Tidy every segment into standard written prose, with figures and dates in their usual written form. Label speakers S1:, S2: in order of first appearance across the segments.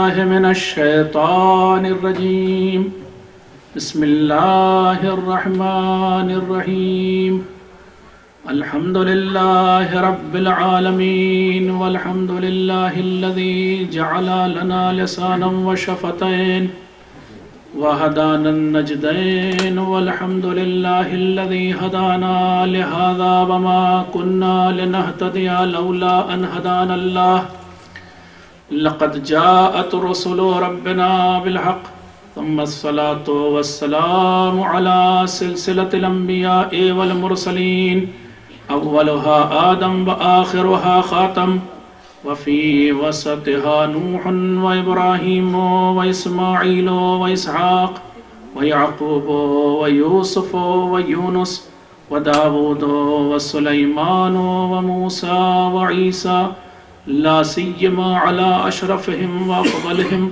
S1: بالله من الشيطان الرجيم. بسم الله الرحمن الرحيم. الحمد لله رب العالمين، والحمد لله الذي جعل لنا لسانا وشفتين وهدانا النجدين، والحمد لله الذي هدانا لهذا وما كنا لنهتدي لولا أن هدانا الله. لقد جاءت رسل ربنا بالحق، ثم الصلاة والسلام على سلسلة الأنبياء والمرسلين، أولها آدم وآخرها خاتم، وفي وسطها نوح وإبراهيم وإسماعيل وإسحاق ويعقوب ويوسف ويونس وداود وسليمان وموسى وعيسى، لا سيما على أشرفهم وأفضلهم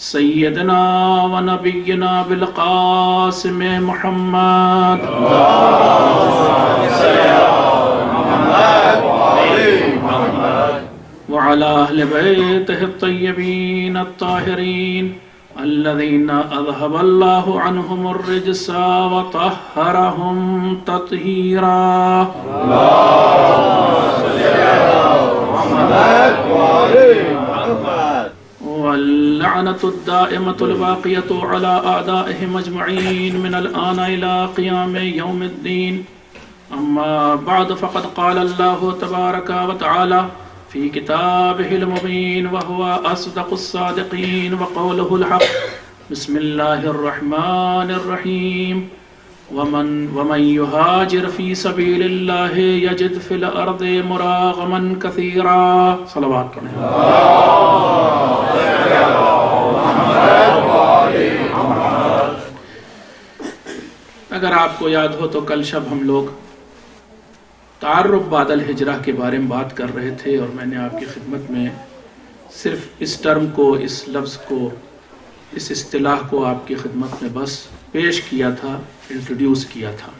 S1: سيدنا ونبينا بالقاسم محمد وعلى أهل بيته الطيبين الطاهرين الذين أذهب الله عنهم الرجس وطهرهم تطهيرا. واللعنة الدائمة الباقية على أعدائهم أجمعين من الآن إلى قيام يوم الدين. أما بعد، فقد قال الله تبارك وتعالى في كتابه المبين وهو أصدق الصادقين وقوله الحق. بسم الله الرحمن الرحيم. ومن يهاجر في سبيل الله يجد في الأرض مراغما كثيرا. صلوات پڑھیں. اگر آپ کو یاد ہو تو کل شب ہم لوگ تعارف بعد الہجرہ کے بارے میں بات کر رہے تھے، اور میں نے آپ کی خدمت میں صرف اس ٹرم کو، اس لفظ کو، اس اصطلاح کو آپ کی خدمت میں بس پیش کیا تھا، انٹروڈیوس کیا تھا،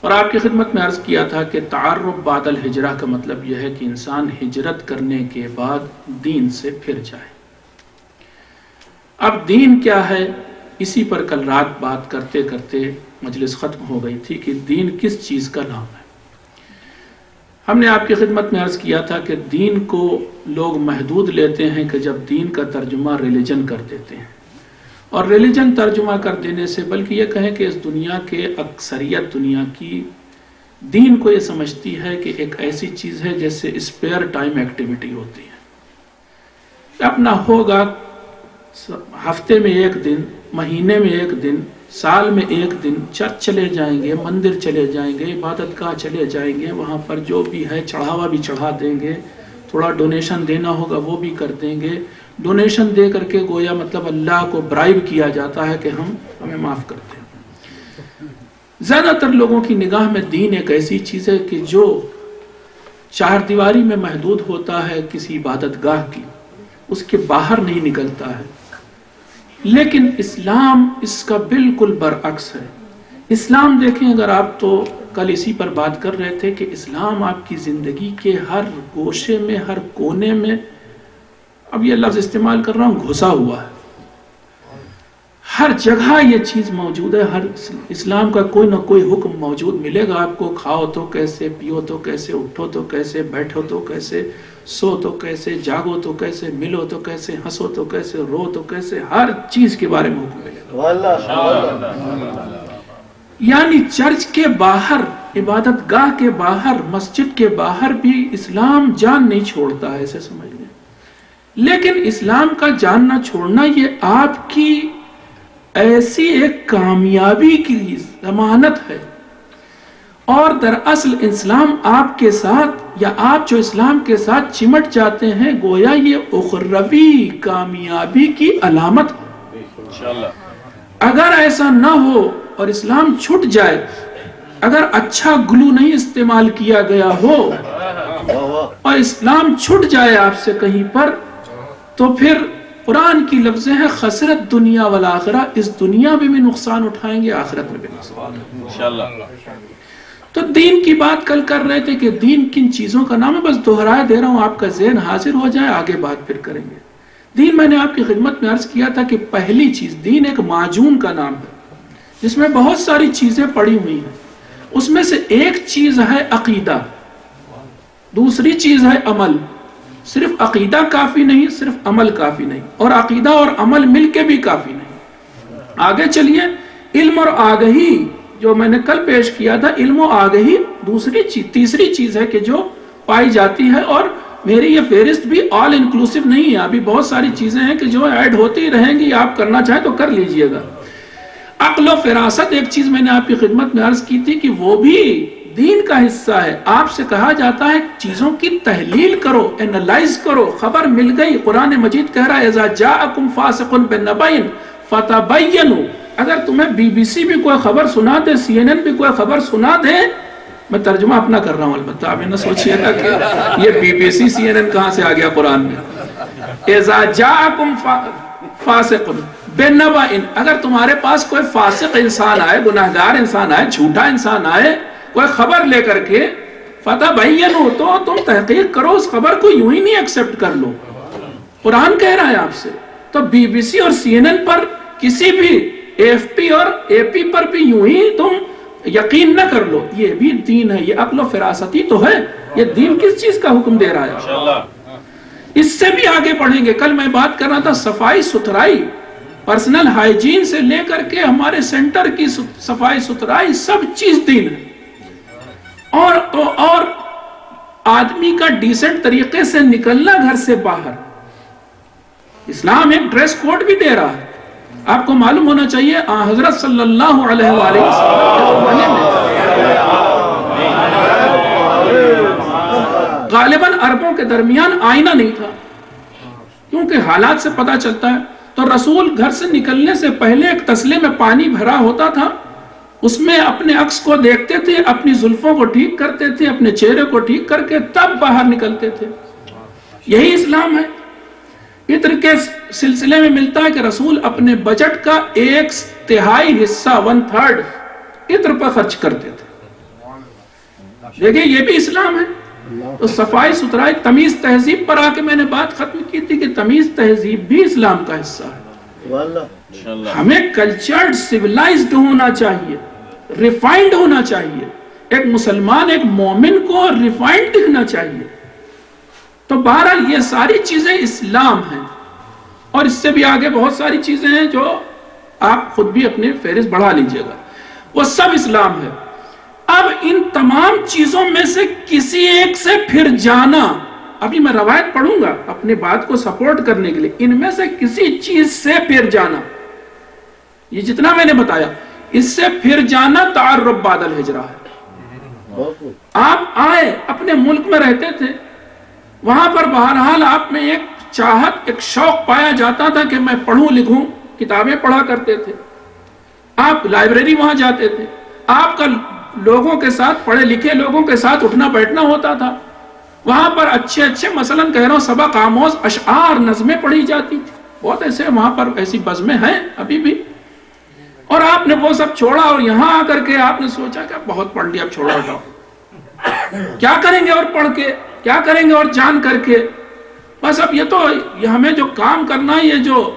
S1: اور آپ کی خدمت میں عرض کیا تھا کہ تعارف بعد الہجرہ کا مطلب یہ ہے کہ انسان ہجرت کرنے کے بعد دین سے پھر جائے. اب دین کیا ہے، اسی پر کل رات بات کرتے کرتے مجلس ختم ہو گئی تھی کہ دین کس چیز کا نام ہے. ہم نے آپ کی خدمت میں عرض کیا تھا کہ دین کو لوگ محدود لیتے ہیں کہ جب دین کا ترجمہ ریلیجن کر دیتے ہیں، اور ریلیجن ترجمہ کر دینے سے بلکہ یہ کہیں کہ اس دنیا کے اکثریت دنیا کی دین کو یہ سمجھتی ہے کہ ایک ایسی چیز ہے جیسے اسپیئر ٹائم ایکٹیویٹی ہوتی ہے. اپنا ہوگا ہفتے میں ایک دن، مہینے میں ایک دن، سال میں ایک دن چرچ چلے جائیں گے، مندر چلے جائیں گے، عبادت گاہ چلے جائیں گے، وہاں پر جو بھی ہے چڑھاوا بھی چڑھا دیں گے، تھوڑا ڈونیشن دینا ہوگا وہ بھی کر دیں گے. ڈونیشن دے کر کے گویا مطلب اللہ کو برائب کیا جاتا ہے کہ ہمیں معاف کر دیں. زیادہ تر لوگوں کی نگاہ میں دین ایک ایسی چیز ہے کہ جو چار دیواری میں محدود ہوتا ہے کسی عبادت گاہ کی، اس کے باہر نہیں نکلتا ہے. لیکن اسلام اس کا بالکل برعکس ہے. اسلام دیکھیں، اگر آپ تو کل اسی پر بات کر رہے تھے کہ اسلام آپ کی زندگی کے ہر گوشے میں، ہر کونے میں، اب یہ لفظ استعمال کر رہا ہوں، گھسا ہوا ہے. ہر جگہ یہ چیز موجود ہے. ہر اسلام کا کوئی نہ کوئی حکم موجود ملے گا آپ کو. کھاؤ تو کیسے، پیو تو کیسے، اٹھو تو کیسے، بیٹھو تو کیسے، سو تو کیسے، جاگو تو کیسے، ملو تو کیسے، ہنسو تو کیسے، رو تو کیسے، ہر چیز کے بارے میں حکم ملے گا. یعنی چرچ کے باہر، عبادت گاہ کے باہر، مسجد کے باہر بھی اسلام جان نہیں چھوڑتا ہے، ایسے سمجھ لیں. لیکن اسلام کا جاننا چھوڑنا یہ آپ کی ایسی ایک کامیابی کی ضمانت ہے. اور دراصل اسلام آپ کے ساتھ، یا آپ جو اسلام کے ساتھ چمٹ جاتے ہیں، گویا یہ اخروی کامیابی کی علامت ہے. اگر ایسا نہ ہو اور اسلام چھٹ جائے، اگر اچھا گلو نہیں استعمال کیا گیا ہو اور اسلام چھٹ جائے آپ سے کہیں پر، تو پھر قرآن کی لفظیں ہیں خسرت دنیا والآخرہ، اس دنیا میں بھی نقصان اٹھائیں گے، آخرت میں بھی نقصان انشاءاللہ. تو دین کی بات کل کر رہے تھے کہ دین کن چیزوں کا نام ہے، بس دہرائے دے رہا ہوں آپ کا ذہن حاضر ہو جائے، آگے بات پھر کریں گے. دین میں نے آپ کی خدمت میں عرض کیا تھا کہ پہلی چیز، دین ایک معجون کا نام ہے جس میں بہت ساری چیزیں پڑی ہوئی ہیں. اس میں سے ایک چیز ہے عقیدہ، دوسری چیز ہے عمل. صرف عقیدہ کافی نہیں، صرف عمل کافی نہیں، اور عقیدہ اور عمل مل کے بھی کافی نہیں. آگے چلیے، علم اور آگہی جو میں نے کل پیش کیا تھا، علم و آگہی دوسری چیز. تیسری چیز ہے کہ جو پائی جاتی ہے، اور میری یہ فہرست بھی آل انکلوسیو نہیں ہے، ابھی بہت ساری چیزیں ہیں کہ جو ایڈ ہوتی رہیں گی، آپ کرنا چاہیں تو کر لیجئے گا. عقل و فراست ایک چیز میں نے آپ کی خدمت میں عرض کی تھی کہ وہ بھی دین کا حصہ ہے. آپ سے کہا جاتا ہے چیزوں کی تحلیل کرو، انالائز کرو. خبر مل گئی، قرآن مجید کہہ رہا ہے اذا جاءکم فاسق بنبأ فتبینوا. اگر تمہیں بی بی سی بھی کوئی خبر سنا دے، سی این این بھی کوئی خبر سنا دے، میں ترجمہ اپنا کر رہا ہوں، البتہ آپ نہ سوچئے گا کہ یہ B B C C N N کہاں سے آ گیا قرآن میں. اذا جاءکم فاسق بنبأ، اگر تمہارے پاس کوئی فاسق انسان آئے، گناہگار انسان آئے، جھوٹا انسان آئے کوئی خبر لے کر کے، فتبینوا، تو تم تحقیق کرو، اس خبر کو یوں ہی نہیں ایکسپٹ کر لو. قرآن کہہ رہا ہے آپ سے. تو بی بی سی اور سی این این پر، کسی بھی ایف پی اور اے پی پر بھی یوں ہی تم یقین نہ کر لو. یہ بھی دین ہے، یہ عقل و فراستی تو ہے. یہ دین کس چیز کا حکم دے رہا ہے؟ اس سے بھی آگے بڑھیں گے. کل میں بات کر رہا تھا صفائی ستھرائی، پرسنل ہائیجین سے لے کر کے ہمارے سینٹر کی صفائی ستھرائی، سب چیز دین ہے. اور آدمی کا ڈیسنٹ طریقے سے نکلنا گھر سے باہر، اسلام ایک ڈریس کوڈ بھی دے رہا ہے. آپ کو معلوم ہونا چاہیے حضرت صلی اللہ علیہ وآلہ وسلم کے زمانے میں غالباً عربوں کے درمیان آئینہ نہیں تھا، کیونکہ حالات سے پتہ چلتا ہے. تو رسول گھر سے نکلنے سے پہلے ایک تسلے میں پانی بھرا ہوتا تھا، اس میں اپنے عکس کو دیکھتے تھے، اپنی زلفوں کو ٹھیک کرتے تھے، اپنے چہرے کو ٹھیک کر کے تب باہر نکلتے تھے. یہی اسلام ہے. عطر کے سلسلے میں ملتا ہے کہ رسول اپنے بجٹ کا 1/3 حصہ 1/3 عطر پر خرچ کرتے تھے. دیکھیں یہ بھی اسلام ہے. تو صفائی ستھرائی، تمیز تہذیب پر آ کے میں نے بات ختم کی تھی کہ تمیز تہذیب بھی اسلام کا حصہ ہے. ہمیں کلچرڈ، سیولائزڈ ہونا چاہیے، ریفائنڈ ہونا چاہیے. ایک مسلمان، ایک مومن کو ریفائنڈ دکھنا چاہیے. تو بہرحال یہ ساری چیزیں اسلام ہیں، اور اس سے بھی آگے بہت ساری چیزیں ہیں جو آپ خود بھی اپنے فہرست بڑھا لیجئے گا، وہ سب اسلام ہے. اب ان تمام چیزوں میں سے کسی ایک سے پھر جانا، ابھی میں روایت پڑھوں گا اپنے بات کو سپورٹ کرنے کے لیے، ان میں سے کسی چیز سے پھر جانا، یہ جتنا میں نے بتایا، اس سے پھر جانا تعرب بعد الہجرہ ہے. آپ آئے، اپنے ملک میں رہتے تھے، وہاں پر بہرحال آپ میں ایک چاہت، ایک شوق پایا جاتا تھا کہ میں پڑھوں لکھوں، کتابیں پڑھا کرتے تھے، آپ لائبریری وہاں جاتے تھے، آپ کا لوگوں کے ساتھ، پڑھے لکھے لوگوں کے ساتھ اٹھنا بیٹھنا ہوتا تھا. وہاں پر اچھے مثلاً کہہ رہا ہوں سبق آموز اشعار، نظمیں پڑھی جاتی تھی. بہت ایسے وہاں پر ایسی بزمیں ہیں ابھی بھی. اور آپ نے وہ سب چھوڑا اور یہاں آ کر کے آپ نے سوچا کہ بہت پڑھ لیا، اب چھوڑا ہٹاؤ، کیا کریں گے اور پڑھ کے، کیا کریں گے اور جان کر کے. بس اب یہ تو ہمیں جو کام کرنا ہے، یہ جو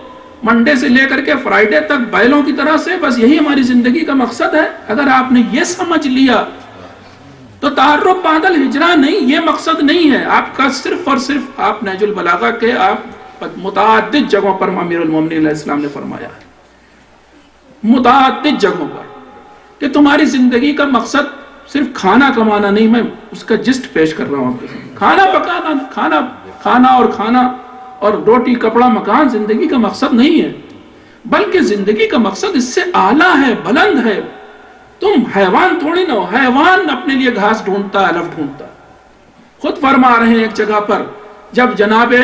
S1: منڈے سے لے کر کے فرائیڈے تک بیلوں کی طرح سے، بس یہی ہماری زندگی کا مقصد ہے. اگر آپ نے یہ سمجھ لیا تو تعرب بعد الہجرہ نہیں، یہ مقصد نہیں ہے آپ کا. صرف اور صرف آپ نہج البلاغہ کے آپ متعدد جگہوں پر امیر المومنین علیہ السلام نے فرمایا ہے، متعدد جگہوں پر، کہ تمہاری زندگی کا مقصد صرف کھانا کمانا نہیں. میں اس کا جسٹ پیش کر رہا ہوں آپ کے سامنے. کھانا پکانا، کھانا اور روٹی کپڑا مکان زندگی کا مقصد نہیں ہے، بلکہ زندگی کا مقصد اس سے اعلیٰ ہے، بلند ہے. تم حیوان تھوڑی نہ ہو. حیوان اپنے لیے گھاس ڈھونڈتا ہے، علف ڈھونڈتا ہے. خود فرما رہے ہیں ایک جگہ پر، جب جناب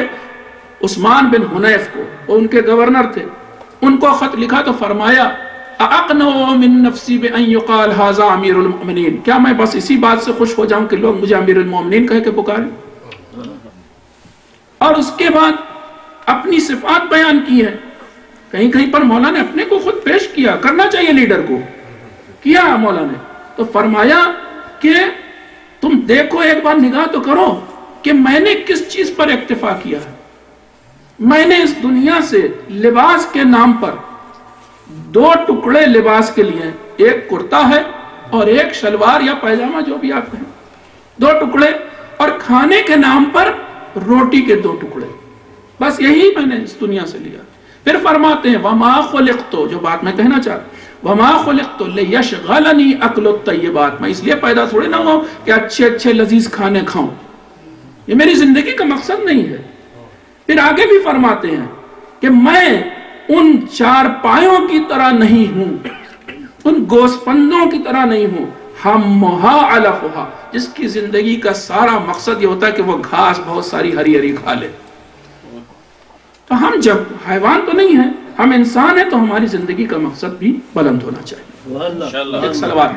S1: عثمان بن حنیف کو، وہ ان کے گورنر تھے، ان کو خط لکھا تو فرمایا اَأَقْنَعُ مِن نَفْسِي بِأَن يُقَالَ هَذَا أَمِيرُ الْمُؤْمِنِينَ، کیا میں بس اسی بات سے خوش ہو جاؤں کہ لوگ مجھے امیر المومنین کہہ کے پکاریں. اور اس کے بعد اپنی صفات بیان کی ہے. کہیں کہیں پر مولا نے اپنے کو خود پیش کیا، کرنا چاہیے لیڈر کو، کیا مولا نے. تو فرمایا کہ تم دیکھو، ایک بار نگاہ تو کرو کہ میں نے کس چیز پر اکتفا کیا ہے. میں نے اس دنیا سے لباس کے نام پر 2 ٹکڑے لباس کے لیے، ایک کرتا ہے اور ایک شلوار یا پیجامہ جو بھی آپ کہیں، 2 ٹکڑے، اور کھانے کے نام پر روٹی کے 2 ٹکڑے، بس یہی میں نے اس دنیا سے لیا۔ پھر فرماتے ہیں وَمَا خُلِقْتُ، جو بات میں کہنا چاہتا ہوں، وَمَا خُلِقْتُ لِيَشْغَلَنِي أَكْلُ الطَّيِّبَاتِ، میں اس لیے پیدا تھوڑی نہ ہوں کہ اچھے لذیذ کھانے کھاؤں، یہ میری زندگی کا مقصد نہیں ہے۔ پھر آگے بھی فرماتے ہیں کہ میں ان 4 پایوں کی طرح نہیں ہوں، ان گوسفندوں کی طرح نہیں ہوں، ہمّہا علفہا، جس کی زندگی کا سارا مقصد یہ ہوتا ہے کہ وہ گھاس بہت ساری ہری کھا لے۔ تو ہم جب حیوان تو نہیں ہیں، ہم انسان ہیں، تو ہماری زندگی کا مقصد بھی بلند ہونا چاہیے۔ ایک صلوات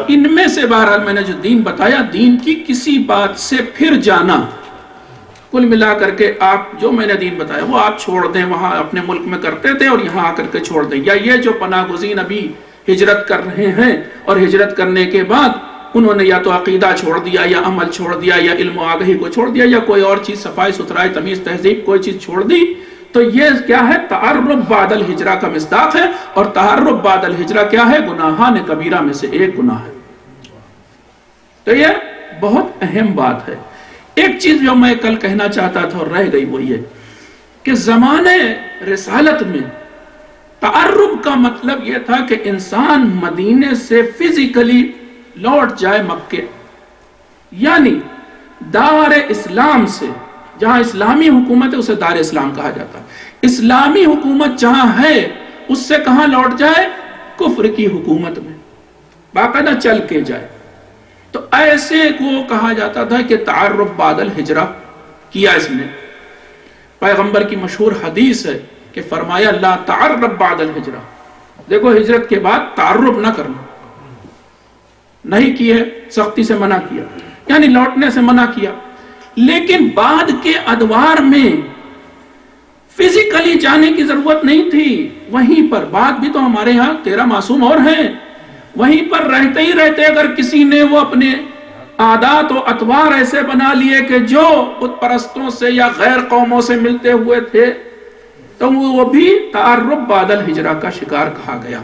S1: ان میں سے بہرحال میں نے جو دین بتایا، دین کی کسی بات سے پھر جانا، کل ملا کر کے آپ جو میں نے دین بتایا وہ آپ چھوڑ دیں، وہاں اپنے ملک میں کرتے تھے اور یہاں آ کر کے چھوڑ دیں، یا یہ جو پناہ گزین ابھی ہجرت کر رہے ہیں اور ہجرت کرنے کے بعد انہوں نے یا تو عقیدہ چھوڑ دیا یا عمل چھوڑ دیا یا علم و آگہی کو چھوڑ دیا یا کوئی اور چیز، صفائی ستھرائی تمیز تہذیب کوئی چیز چھوڑ دی، تو یہ کیا ہے؟ تعرب بعد الہجرہ کا مصداق ہے، اور تعرب بعد الہجرہ کیا ہے؟ گناہان کبیرہ میں سے ایک گناہ ہے۔ تو یہ بہت اہم بات ہے۔ ایک چیز جو میں کل کہنا چاہتا تھا اور رہ گئی وہ یہ کہ زمانے رسالت میں تعرب کا مطلب یہ تھا کہ انسان مدینے سے فزیکلی لوٹ جائے مکے، یعنی دار اسلام سے، جہاں اسلامی حکومت ہے اسے دار اسلام کہا جاتا ہے، اسلامی حکومت جہاں ہے اس سے کہاں لوٹ جائے؟ کفر کی حکومت میں باقاعدہ چل کے جائے۔ تو ایسے کو کہا جاتا تھا کہ تعرب بعد الہجرہ کیا اس نے۔ پیغمبر کی مشہور حدیث ہے کہ فرمایا لا تعرب بعد الہجرہ، دیکھو ہجرت کے بعد تعرب نہ کرنا، نہیں کیے، سختی سے منع کیا، یعنی لوٹنے سے منع کیا، لیکن بعد کے ادوار میں فزیکلی جانے کی ضرورت نہیں تھی، وہیں پر بعد بھی تو ہمارے ہاں 13 معصوم اور ہیں، وہیں پر رہتے ہی رہتے اگر کسی نے وہ اپنے عادات و اطوار ایسے بنا لیے کہ جو بت پرستوں سے یا غیر قوموں سے ملتے ہوئے تھے، تو وہ بھی تعرب بعد الہجرہ کا شکار کہا گیا۔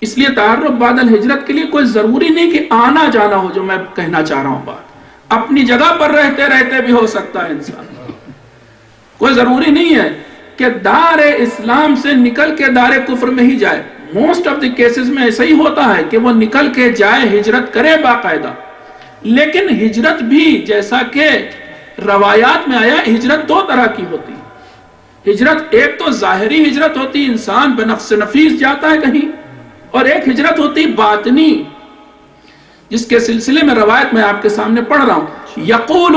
S1: اس لیے تعرب بعد الہجرت کے لیے کوئی ضروری نہیں کہ آنا جانا ہو، جو میں کہنا چاہ رہا ہوں بات، اپنی جگہ پر رہتے رہتے بھی ہو سکتا ہے انسان، کوئی ضروری نہیں ہے کہ دار اسلام سے نکل کے دار کفر میں ہی جائے۔ موسٹ آف دی کیسز میں ایسا ہی ہوتا ہے کہ وہ نکل کے جائے، ہجرت کرے باقاعدہ، لیکن ہجرت بھی جیسا کہ روایات میں آیا، ہجرت 2 طرح کی ہوتی ہے۔ ہجرت ایک تو ظاہری ہجرت ہوتی، انسان بنفس نفیس جاتا ہے کہیں، اور ایک ہجرت ہوتی باطنی، جس کے سلسلے میں روایت میں آپ کے سامنے پڑھ رہا ہوں، یقول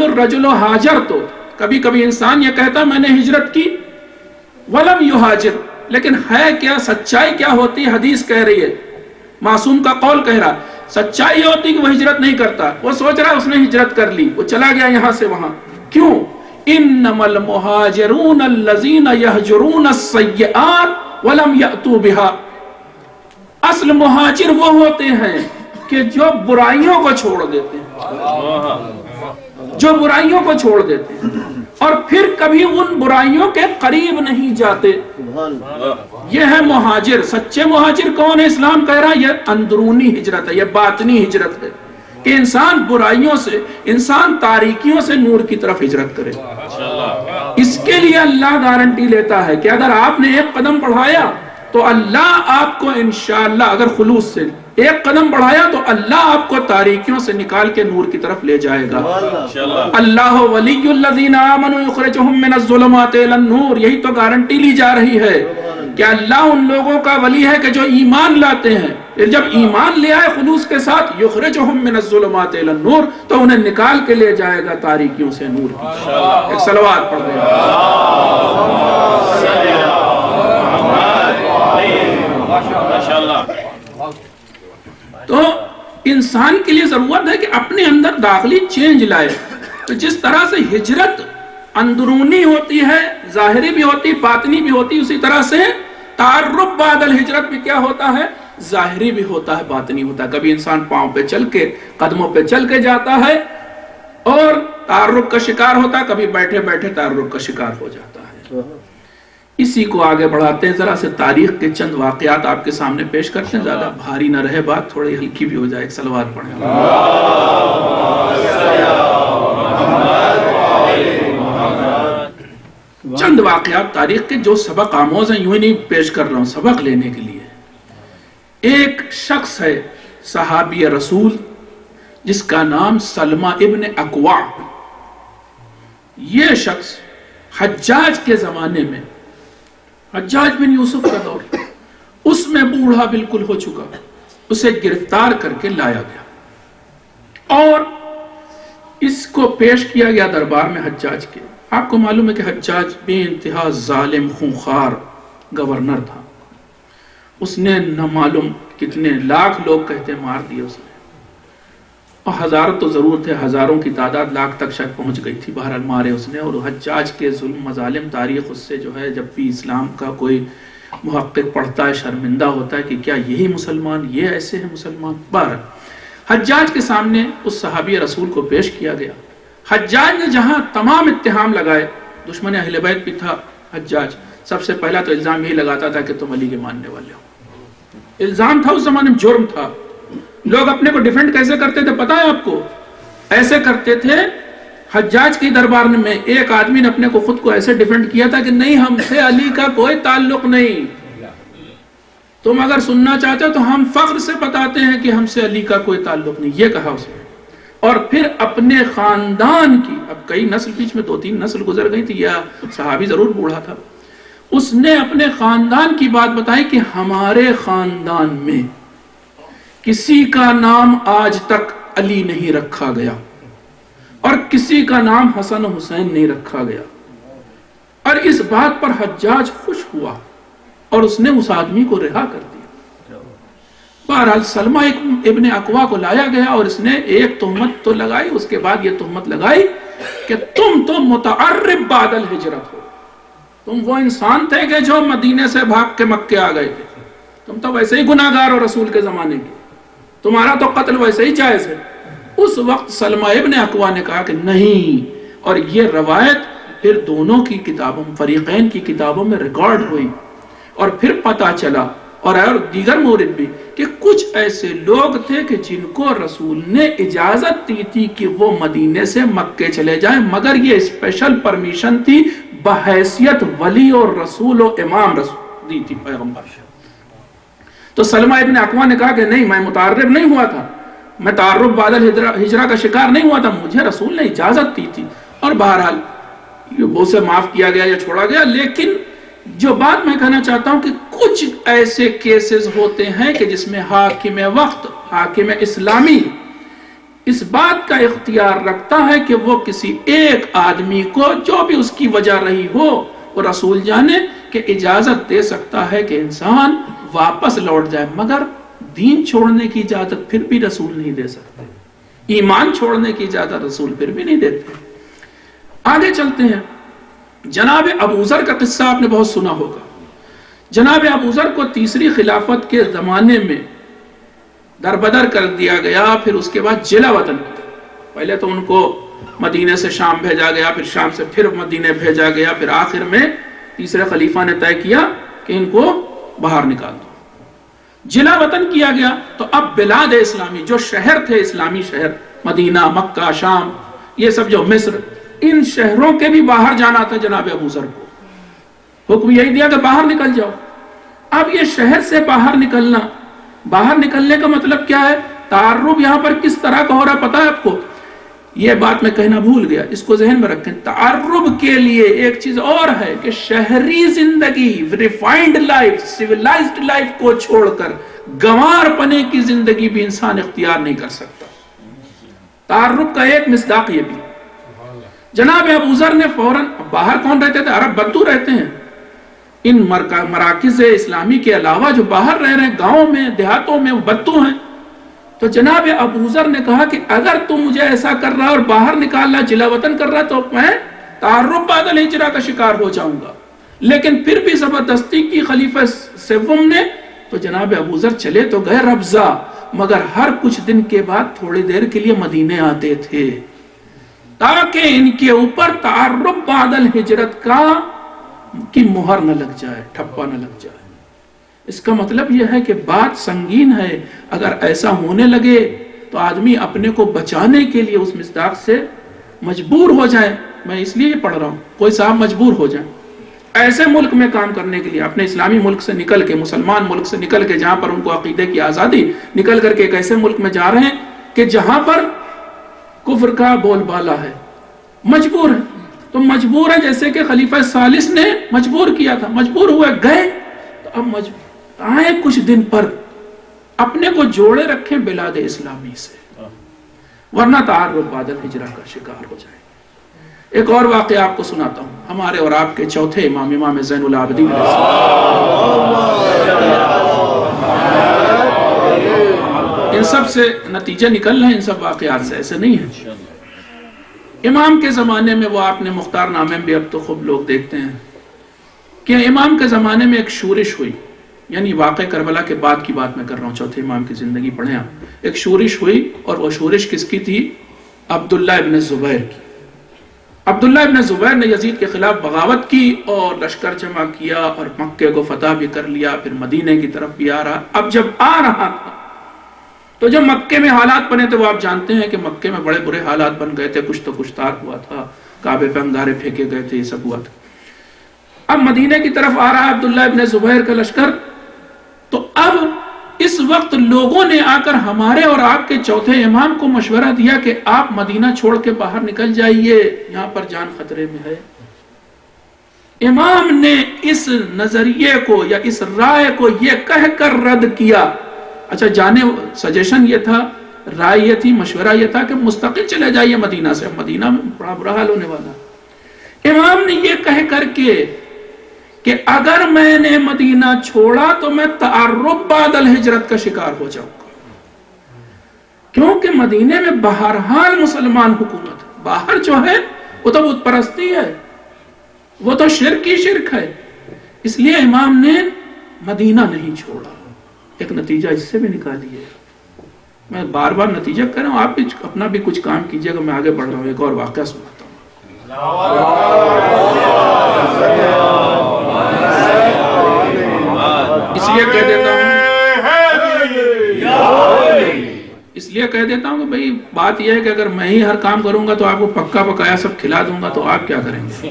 S1: الرجل ہاجرت، کبھی کبھی انسان یہ کہتا میں نے ہجرت کی، ولم یہاجر، لیکن ہے کیا؟ سچائی کیا ہوتی؟ حدیث کہہ رہی ہے، معصوم کا قول کہہ رہا، سچائی ہوتی کہ وہ ہجرت نہیں کرتا، وہ سوچ رہا اس نے ہجرت کر لی، وہ چلا گیا یہاں سے وہاں، کیوں؟ انما المہاجرون الذین یہجرون السیئات ولم یأتوا بها، اصل مہاجر وہ ہوتے ہیں کہ جو برائیوں کو چھوڑ دیتے ہیں، جو برائیوں کو چھوڑ دیتے ہیں اور پھر کبھی ان برائیوں کے قریب نہیں جاتے، یہ ہے مہاجر۔ سچے مہاجر کون ہے؟ اسلام کہہ رہا ہے یہ اندرونی ہجرت ہے، یہ باطنی ہجرت ہے کہ انسان برائیوں سے، انسان تاریکیوں سے نور کی طرف ہجرت کرے۔ اس کے لیے اللہ گارنٹی لیتا ہے کہ اگر آپ نے ایک قدم بڑھایا تو اللہ آپ کو انشاءاللہ، اگر خلوص سے ایک قدم بڑھایا تو اللہ آپ کو تاریکیوں سے نکال کے نور کی طرف لے جائے گا۔ اللہ ولی الذین آمنوا یخرجہم من الظلمات الی النور، یہی تو گارنٹی لی جا رہی ہے کہ اللہ ان لوگوں کا ولی ہے کہ جو ایمان لاتے ہیں، پھر جب ایمان لے آئے خلوص کے ساتھ، یخرجہم من الظلمات الی النور، تو انہیں نکال کے لے جائے گا تاریکیوں سے نور کی۔ ایک صلوات پڑھ دیں۔ تو انسان کے لیے ضرورت ہے کہ اپنے اندر داخلی چینج لائے۔ تو جس طرح سے ہجرت اندرونی ہوتی ہے، ظاہری بھی ہوتی، باطنی بھی ہوتی، اسی طرح سے تعرب بعد الہجرت بھی کیا ہوتا ہے؟ ظاہری بھی ہوتا ہے باطنی ہوتا ہے. کبھی انسان پاؤں پہ چل کے قدموں پہ چل کے جاتا ہے اور تعارف کا شکار ہوتا ہے, کبھی بیٹھے بیٹھے تعارف کا شکار ہو جاتا ہے. اسی کو آگے بڑھاتے ہیں, ذرا سے تاریخ کے چند واقعات آپ کے سامنے پیش کرتے ہیں, زیادہ بھاری نہ رہے بات, تھوڑی ہلکی بھی ہو جائے. ایک صلوات پڑھیں. چند واقعات تاریخ کے جو سبق آموز ہیں, یوں ہی نہیں پیش کر رہا ہوں, سبق لینے کے لیے. ایک شخص ہے صحابی رسول جس کا نام سلمہ ابن اکوع. یہ شخص حجاج کے زمانے میں, حجاج بن یوسف کا دور, اس میں بوڑھا بالکل ہو چکا, اسے گرفتار کر کے لایا گیا اور اس کو پیش کیا گیا دربار میں حجاج کے. آپ کو معلوم ہے کہ حجاج بے انتہا ظالم خونخوار گورنر تھا. اس نے نہ معلوم کتنے لاکھ لوگ کہتے مار دیے اس نے, اور ہزاروں تو ضرور تھے, ہزاروں کی تعداد, لاکھ تک شاید پہنچ گئی تھی. بہرحال مارے اس نے. اور حجاج کے ظلم مظالم تاریخ اس سے جو ہے, جب بھی اسلام کا کوئی محقق پڑھتا ہے شرمندہ ہوتا ہے کہ کیا یہی مسلمان, یہ ایسے ہیں مسلمان. بہرحال حجاج کے سامنے اس صحابی رسول کو پیش کیا گیا. حجاج نے جہاں تمام اتہام لگائے, دشمن اہل بیت بھی تھا حجاج, سب سے پہلا تو الزام یہی لگاتا تھا کہ تم علی کے ماننے والے ہو. الزام تھا اس زمانے میں, جرم تھا. لوگ اپنے کو ڈیفینڈ کیسے کرتے تھے پتا ہے آپ کو؟ ایسے کرتے تھے. حجاج کی دربار میں ایک آدمی نے اپنے کو خود کو ایسے ڈیفینڈ کیا تھا کہ نہیں, ہم سے علی کا کوئی تعلق نہیں, تم اگر سننا چاہتے ہو تو ہم فخر سے بتاتے ہیں کہ ہم سے علی کا کوئی تعلق نہیں, یہ کہا اس نے. اور پھر اپنے خاندان کی, اب کئی نسل بیچ میں 2-3 نسل گزر گئی تھی, یا صحابی ضرور بوڑھا تھا, اس نے اپنے خاندان کی بات بتائی کہ ہمارے خاندان میں کسی کا نام آج تک علی نہیں رکھا گیا اور کسی کا نام حسن و حسین نہیں رکھا گیا. اور اس بات پر حجاج خوش ہوا اور اس نے اس آدمی کو رہا کر دیا. بہرحال سلمہ ابن اکوع کو لایا گیا اور اس نے ایک تہمت تو لگائی, اس کے بعد یہ تہمت لگائی کہ تم تو متعرب بعد الہجرت ہو, تم وہ انسان تھے کہ جو مدینے سے بھاگ کے مکے آ گئے تھے, تم تو ویسے ہی گناہگار ہو رسول کے زمانے کے, تمہارا تو قتل ویسے ہی جائز ہے. اس وقت سلمہ ابن اکوع نے کہا کہ نہیں, اور یہ روایت پھر دونوں کی کتابوں, فریقین کی کتابوں میں ریکارڈ ہوئی, اور پھر پتا چلا اور دیگر مورد بھی کہ کچھ ایسے لوگ تھے کہ جن کو رسول نے اجازت دی تھی کہ وہ مدینے سے مکے چلے جائیں, مگر یہ اسپیشل پرمیشن تھی بحیثیت ولی اور رسول و امام رسول دی تھی پیغمبر. تو سلمہ ابن اکوع نے کہا کہ نہیں, میں متعرب نہیں ہوا تھا, میں تعارف بعد الہجرہ کا شکار نہیں ہوا تھا, مجھے رسول نے اجازت دی تھی. اور بہرحال وہ سے معاف کیا گیا یا چھوڑا گیا. لیکن جو بات میں کہنا چاہتا ہوں کہ کچھ ایسے کیسز ہوتے ہیں کہ جس میں حاکم وقت, حاکم اسلامی اس بات کا اختیار رکھتا ہے کہ وہ کسی ایک آدمی کو, جو بھی اس کی وجہ رہی ہو, وہ رسول جانے کہ اجازت دے سکتا ہے کہ انسان واپس لوٹ جائے, مگر دین چھوڑنے کی اجازت پھر بھی رسول نہیں دے سکتے, ایمان چھوڑنے کی اجازت رسول پھر بھی نہیں دیتے. آگے چلتے ہیں. جناب ابو ذر کا قصہ آپ نے بہت سنا ہوگا. جناب ابو ذر کو تیسری خلافت کے زمانے میں دربدر کر دیا گیا, پھر اس کے بعد جلا وطن کیا. پہلے تو ان کو مدینے سے شام بھیجا گیا, پھر شام سے پھر مدینے بھیجا گیا, پھر آخر میں تیسرے خلیفہ نے طے کیا کہ ان کو باہر نکال دو. جلا وطن کیا گیا. تو اب بلاد اسلامی, جو شہر تھے اسلامی شہر, مدینہ, مکہ, شام, یہ سب جو مصر, ان شہروں کے بھی باہر جانا تھا جناب ابو ذر کو. حکم یہی دیا کہ باہر نکل جاؤ. اب یہ شہر سے باہر نکلنا, باہر نکلنے کا مطلب کیا ہے؟ تعارف یہاں پر کس طرح کا ہو رہا پتا ہے آپ کو؟ یہ بات میں کہنا بھول گیا, اس کو ذہن میں رکھیں. تعارف کے لیے ایک چیز اور ہے کہ شہری زندگی, ریفائنڈ لائف, سیولائزڈ لائف کو چھوڑ کر گنوار پنے کی زندگی بھی انسان اختیار نہیں کر سکتا. تعارف کا ایک مصداق یہ بھی. جناب ابو ذر نے فوراً, باہر کون رہتے تھے؟ عرب بدو رہتے ہیں. ان مراکز اسلامی کے علاوہ جو باہر رہ رہے ہیں, گاؤں میں, دیہاتوں میں, وہ بدو ہیں. تو جناب ابو ذر نے کہا کہ اگر تم مجھے ایسا کر رہا اور باہر نکال رہا, جلا وطن کر رہا, تو میں تعارف بعد الہجرہ کا شکار ہو جاؤں گا. لیکن پھر بھی زبردستی کی خلیفہ سوم نے, تو جناب ابو ذر چلے تو گئے ربضہ، مگر ہر کچھ دن کے بعد تھوڑی دیر کے لیے مدینے آتے تھے تاکہ ان کے اوپر تعرب بعد الہجرت کی مہر نہ لگ جائے، ٹھپا نہ لگ جائے۔ اس کا مطلب یہ ہے کہ بات سنگین ہے، اگر ایسا ہونے لگے تو آدمی اپنے کو بچانے کے لیے اس مصداق سے مجبور ہو جائے۔ میں اس لیے یہ پڑھ رہا ہوں، کوئی صاحب مجبور ہو جائے ایسے ملک میں کام کرنے کے لیے، اپنے اسلامی ملک سے نکل کے، مسلمان ملک سے نکل کے، جہاں پر ان کو عقیدے کی آزادی، نکل کر کے ایک ایسے ملک میں جا رہے ہیں کہ جہاں پر کفر کا بول بالا ہے، مجبور ہے۔ تو مجبور ہے، جیسے کہ خلیفہ ثالث نے مجبور کیا تھا، مجبور ہوئے گئے، تو اب آئے کچھ دن پر اپنے کو جوڑے رکھیں بلاد اسلامی سے، ورنہ تعرب بعد الہجرہ کا شکار ہو جائے۔ ایک اور واقعہ آپ کو سناتا ہوں، ہمارے اور آپ کے چوتھے امام، امام زین العابدین علیہ السلام۔ ان سب سے نتیجہ نکل رہے ہیں، ان سب واقعات سے، ایسے نہیں ہے۔ امام کے زمانے میں، وہ آپ نے مختار نامے میں بھی اب تو خوب لوگ دیکھتے ہیں کہ امام کے زمانے میں ایک شورش ہوئی، یعنی واقع کربلا کے بعد کی بات میں کر رہا ہوں، چوتھے امام کی زندگی پڑھیں آپ۔ ایک شورش ہوئی، اور وہ شورش کس کی تھی؟ عبداللہ ابن زبیر کی۔ عبداللہ ابن زبیر نے یزید کے خلاف بغاوت کی اور لشکر جمع کیا اور مکے کو فتح بھی کر لیا، پھر مدینے کی طرف بھی آ رہا۔ اب جب آ رہا تھا تو جب مکے میں حالات بنے تھے، وہ آپ جانتے ہیں کہ مکے میں بڑے برے حالات بن گئے تھے، کچھ تو کچھ تار ہوا تھا، کعبے پہ انگارے پھینکے گئے تھے، یہ سب ہوا تھا۔ اب مدینے کی طرف آ رہا ہے عبداللہ ابن زبیر کا لشکر، تو اب اس وقت لوگوں نے آ کر ہمارے اور آپ کے چوتھے امام کو مشورہ دیا کہ آپ مدینہ چھوڑ کے باہر نکل جائیے، یہاں پر جان خطرے میں ہے۔ امام نے اس نظریے کو یا اس رائے کو یہ کہہ کر رد کیا۔ اچھا، جانے سجیشن یہ تھا، رائے یہ تھی، مشورہ یہ تھا کہ مستقل چلے جائیے مدینہ سے، مدینہ میں بڑا برا حال ہونے والا۔ امام نے یہ کہہ کر کے کہ اگر میں نے مدینہ چھوڑا تو میں تعرب بعد الہجرت کا شکار ہو جاؤں گا، کیونکہ مدینے میں بہرحال مسلمان حکومت ہے، باہر جو ہے وہ تو بت پرستی ہے، وہ تو شرک ہی شرک ہے۔ اس لیے امام نے مدینہ نہیں چھوڑا۔ ایک نتیجہ اس سے بھی نکالیے، میں بار بار نتیجہ کر رہا ہوں، آپ بھی اپنا بھی کچھ کام کیجئے گا، میں آگے بڑھ رہا ہوں۔ ایک اور واقعہ سناتا ہوں۔ اس لیے کہہ دیتا ہوں کہ بھئی بات یہ ہے کہ اگر میں ہی ہر کام کروں گا تو آپ کو پکا پکایا سب کھلا دوں گا، تو آپ کیا کریں گے؟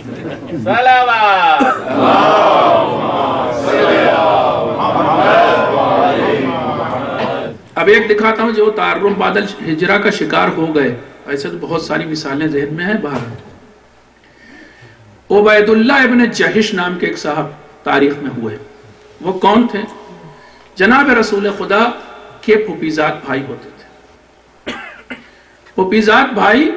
S1: اب ایک دکھاتا ہوں جو تعرب بعد الہجرہ کا شکار ہو گئے، ایسے تو بہت ساری مثالیں ذہن میں ہیں باہر۔ عبید اللہ ابن جہش نام کے ایک صاحب تاریخ میں ہوئے۔ وہ کون تھے؟ جناب رسول خدا کے پھوپھیزاد بھائی ہوتے تھے۔ پھوپھیزاد بھائی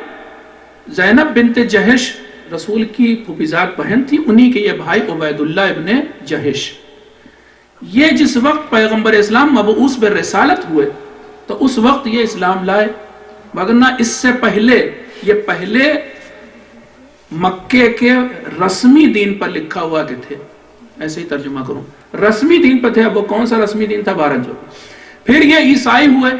S1: زینب بنت جہش رسول کی پھوپھیزاد بہن تھی، انہی کے یہ بھائی عبید اللہ ابن جہش۔ یہ جس وقت پیغمبر اسلام مبعوث بالرسالت ہوئے تو اس وقت یہ اسلام لائے، مگر اس سے پہلے یہ پہلے مکے کے رسمی دین پر لکھا ہوا کہ تھے، ایسے ہی ترجمہ کروں، رسمی دین پر تھے۔ اب وہ کون سا رسمی دین تھا؟ بھارت جو۔ پھر یہ عیسائی ہوئے،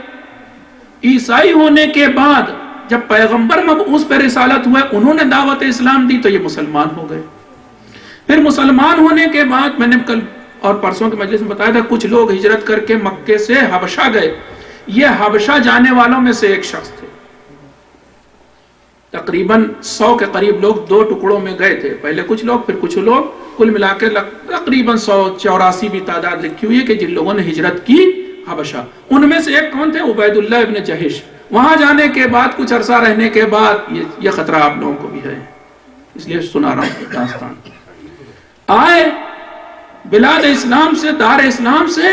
S1: عیسائی ہونے کے بعد جب پیغمبر مبعوث پر رسالت ہوئے، انہوں نے دعوت اسلام دی تو یہ مسلمان ہو گئے۔ پھر مسلمان ہونے کے بعد میں نے کل اور پرسوں کے مجلس میں بتایا تھا، کچھ لوگ ہجرت کر کے مکے سے حبشہ گئے۔ یہ حبشہ جانے والوں میں سے ایک شخص تھے، تقریباً 100 کے قریب لوگ دو ٹکڑوں میں گئے تھے، پہلے کچھ لوگ پھر کچھ لوگ، کل ملا کے تقریباً 184 بھی تعداد لکھی ہوئی ہے کہ جن لوگوں نے ہجرت کی حبشہ۔ ان میں سے ایک کون تھے؟ عبید اللہ ابن جہش۔ وہاں جانے کے بعد کچھ عرصہ رہنے کے بعد یہ خطرہ آپ لوگوں کو بھی ہے، اس لیے سنا رہا ہوں داستان۔ آئے بلاد اسلام سے، دار اسلام سے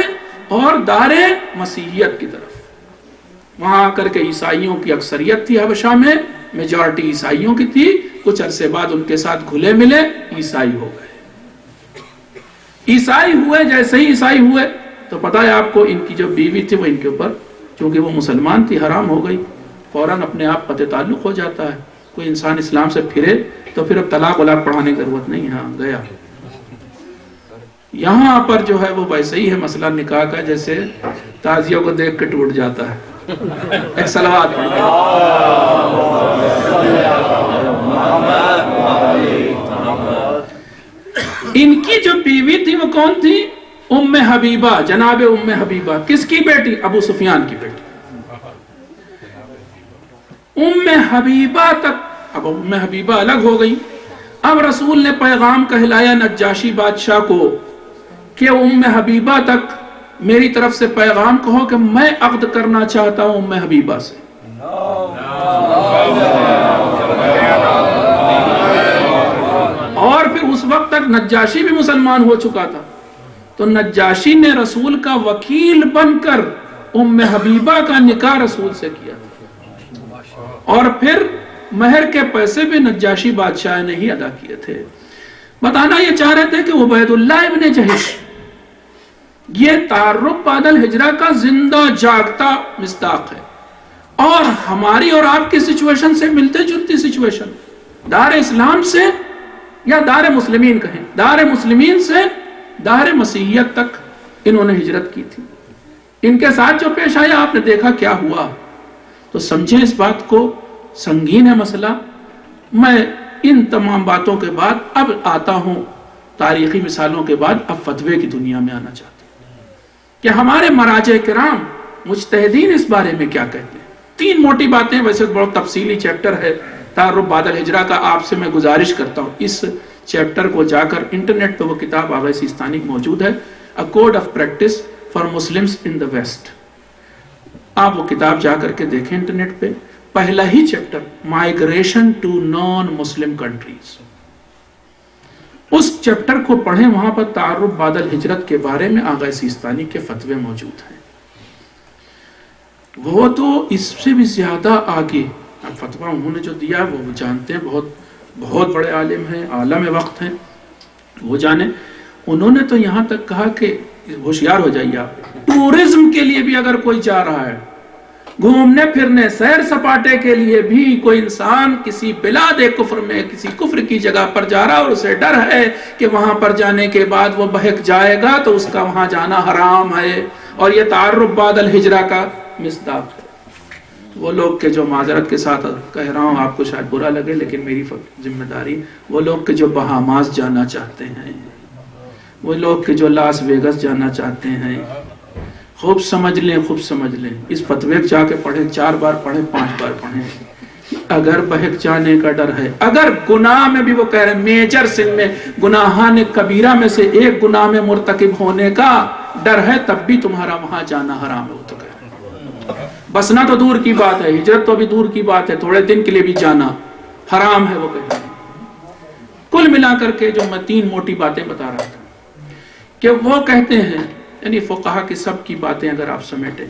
S1: اور دار مسیحیت کی طرف، وہاں آ کر کے عیسائیوں کی اکثریت تھی حبشہ میں، میجورٹی عیسائیوں کی تھی۔ کچھ عرصے بعد ان کے ساتھ گھلے ملے، عیسائی ہو گئے۔ عیسائی ہوئے، جیسے ہی عیسائی ہوئے تو پتہ ہے آپ کو، ان کی جو بیوی تھی وہ ان کے اوپر، چونکہ وہ مسلمان تھی، حرام ہو گئی، فوراً اپنے آپ قطع تعلق ہو جاتا ہے۔ کوئی انسان اسلام سے پھرے تو پھر اب طلاق ولاق پڑھانے کی ضرورت نہیں، ہاں گیا۔ یہاں پر جو ہے وہ ویسے ہی ہے مسئلہ نکاح کا جیسے تازیوں کو دیکھ کے ٹوٹ جاتا ہے. ایک صلوات پڑھ. ان کی جو بیوی تھی وہ کون تھی؟ ام حبیبہ، جناب ام حبیبہ. کس کی بیٹی؟ ابو سفیان کی بیٹی. ام حبیبہ تک، اب ام حبیبہ الگ ہو گئی. اب رسول نے پیغام کہلایا نجاشی بادشاہ کو کہ ام حبیبہ تک میری طرف سے پیغام کہو کہ میں عقد کرنا چاہتا ہوں ام حبیبہ سے. اور پھر اس وقت تک نجاشی بھی مسلمان ہو چکا تھا، تو نجاشی نے رسول کا وکیل بن کر ام حبیبہ کا نکاح رسول سے کیا، اور پھر مہر کے پیسے بھی نجاشی بادشاہ نے ہی ادا کیے تھے. بتانا یہ چاہ رہے تھے کہ عبید اللہ ابن جہش یہ تعارف بعد الہجرہ کا زندہ جاگتا مصداق ہے، اور ہماری اور آپ کی سچویشن سے ملتے جلتی سچویشن. دار اسلام سے، یا دار مسلمین کہیں، دار مسلمین سے دار مسیحیت تک انہوں نے ہجرت کی تھی. ان کے ساتھ جو پیش آیا آپ نے دیکھا کیا ہوا. تو سمجھیں اس بات کو، سنگین ہے مسئلہ. میں ان تمام باتوں کے بعد اب آتا ہوں تاریخی مثالوں کے بعد اب فتوے کی دنیا میں آنا چاہتا ہوں کہ ہمارے مراجع کرام مجتہدین اس بارے میں کیا کہتے ہیں. 3 موٹی باتیں، ویسے بہت تفصیلی چیپٹر ہے تعارف بعد الہجرہ کا. آپ سے میں گزارش کرتا ہوں اس چیپٹر کو جا کر، انٹرنیٹ پہ وہ کتاب آغا سیستانی موجود ہے، A Code of Practice for Muslims in the West. آپ وہ کتاب جا کر کے دیکھیں انٹرنیٹ پہ. پہلا ہی chapter migration to non Muslim countries, اس چیپٹر کو پڑھیں. وہاں پر تعارف بعد الہجرت کے بارے میں آغا سیستانی کے فتوے موجود ہیں. وہ تو اس سے بھی زیادہ آگے فتویٰ انہوں نے جو دیا وہ جانتے ہیں، بہت بڑے عالم ہیں، عالم وقت ہیں، وہ جانے. انہوں نے تو یہاں تک کہا کہ ہوشیار ہو جائیے آپ، ٹورزم کے لیے بھی اگر کوئی جا رہا ہے، گھومنے پھرنے سیر سپاٹے کے لیے بھی کوئی انسان کسی بلاد کفر میں کسی کفر کی جگہ پر جا رہا اور اسے ڈر ہے کہ وہاں پر جانے کے بعد وہ بہک جائے گا تو اس کا وہاں جانا حرام ہے. اور یہ تعارف بعد الہجرہ کا مصداق ہے. وہ لوگ کہ جو معذرت کے ساتھ کہہ رہا ہوں، آپ کو شاید برا لگے لیکن میری ذمہ داری، وہ لوگ کہ جو بہاماس جانا چاہتے ہیں، وہ لوگ کہ جو لاس ویگس جانا چاہتے ہیں، خوب سمجھ لیں، خوب سمجھ لیں. اس فتوے جا کے پڑھیں، 4 بار پڑھیں، 5 بار پڑھیں. اگر بہک جانے کا ڈر ہے، اگر گناہ میں بھی وہ کہہ رہے ہیں میجر سن میں، گناہان کبیرہ میں سے ایک گناہ میں مرتکب ہونے کا ڈر ہے، تب بھی تمہارا وہاں جانا حرام ہے. وہ تو کہہ رہے ہیں بسنا تو دور کی بات ہے، ہجرت تو ابھی دور کی بات ہے، تھوڑے دن کے لیے بھی جانا حرام ہے. وہ کہتے ہیں. کل ملا کر کے جو میں 3 موٹی باتیں بتا رہا تھا کہ وہ کہتے ہیں، یعنی فقہا کی سب کی باتیں اگر آپ سمیٹیں،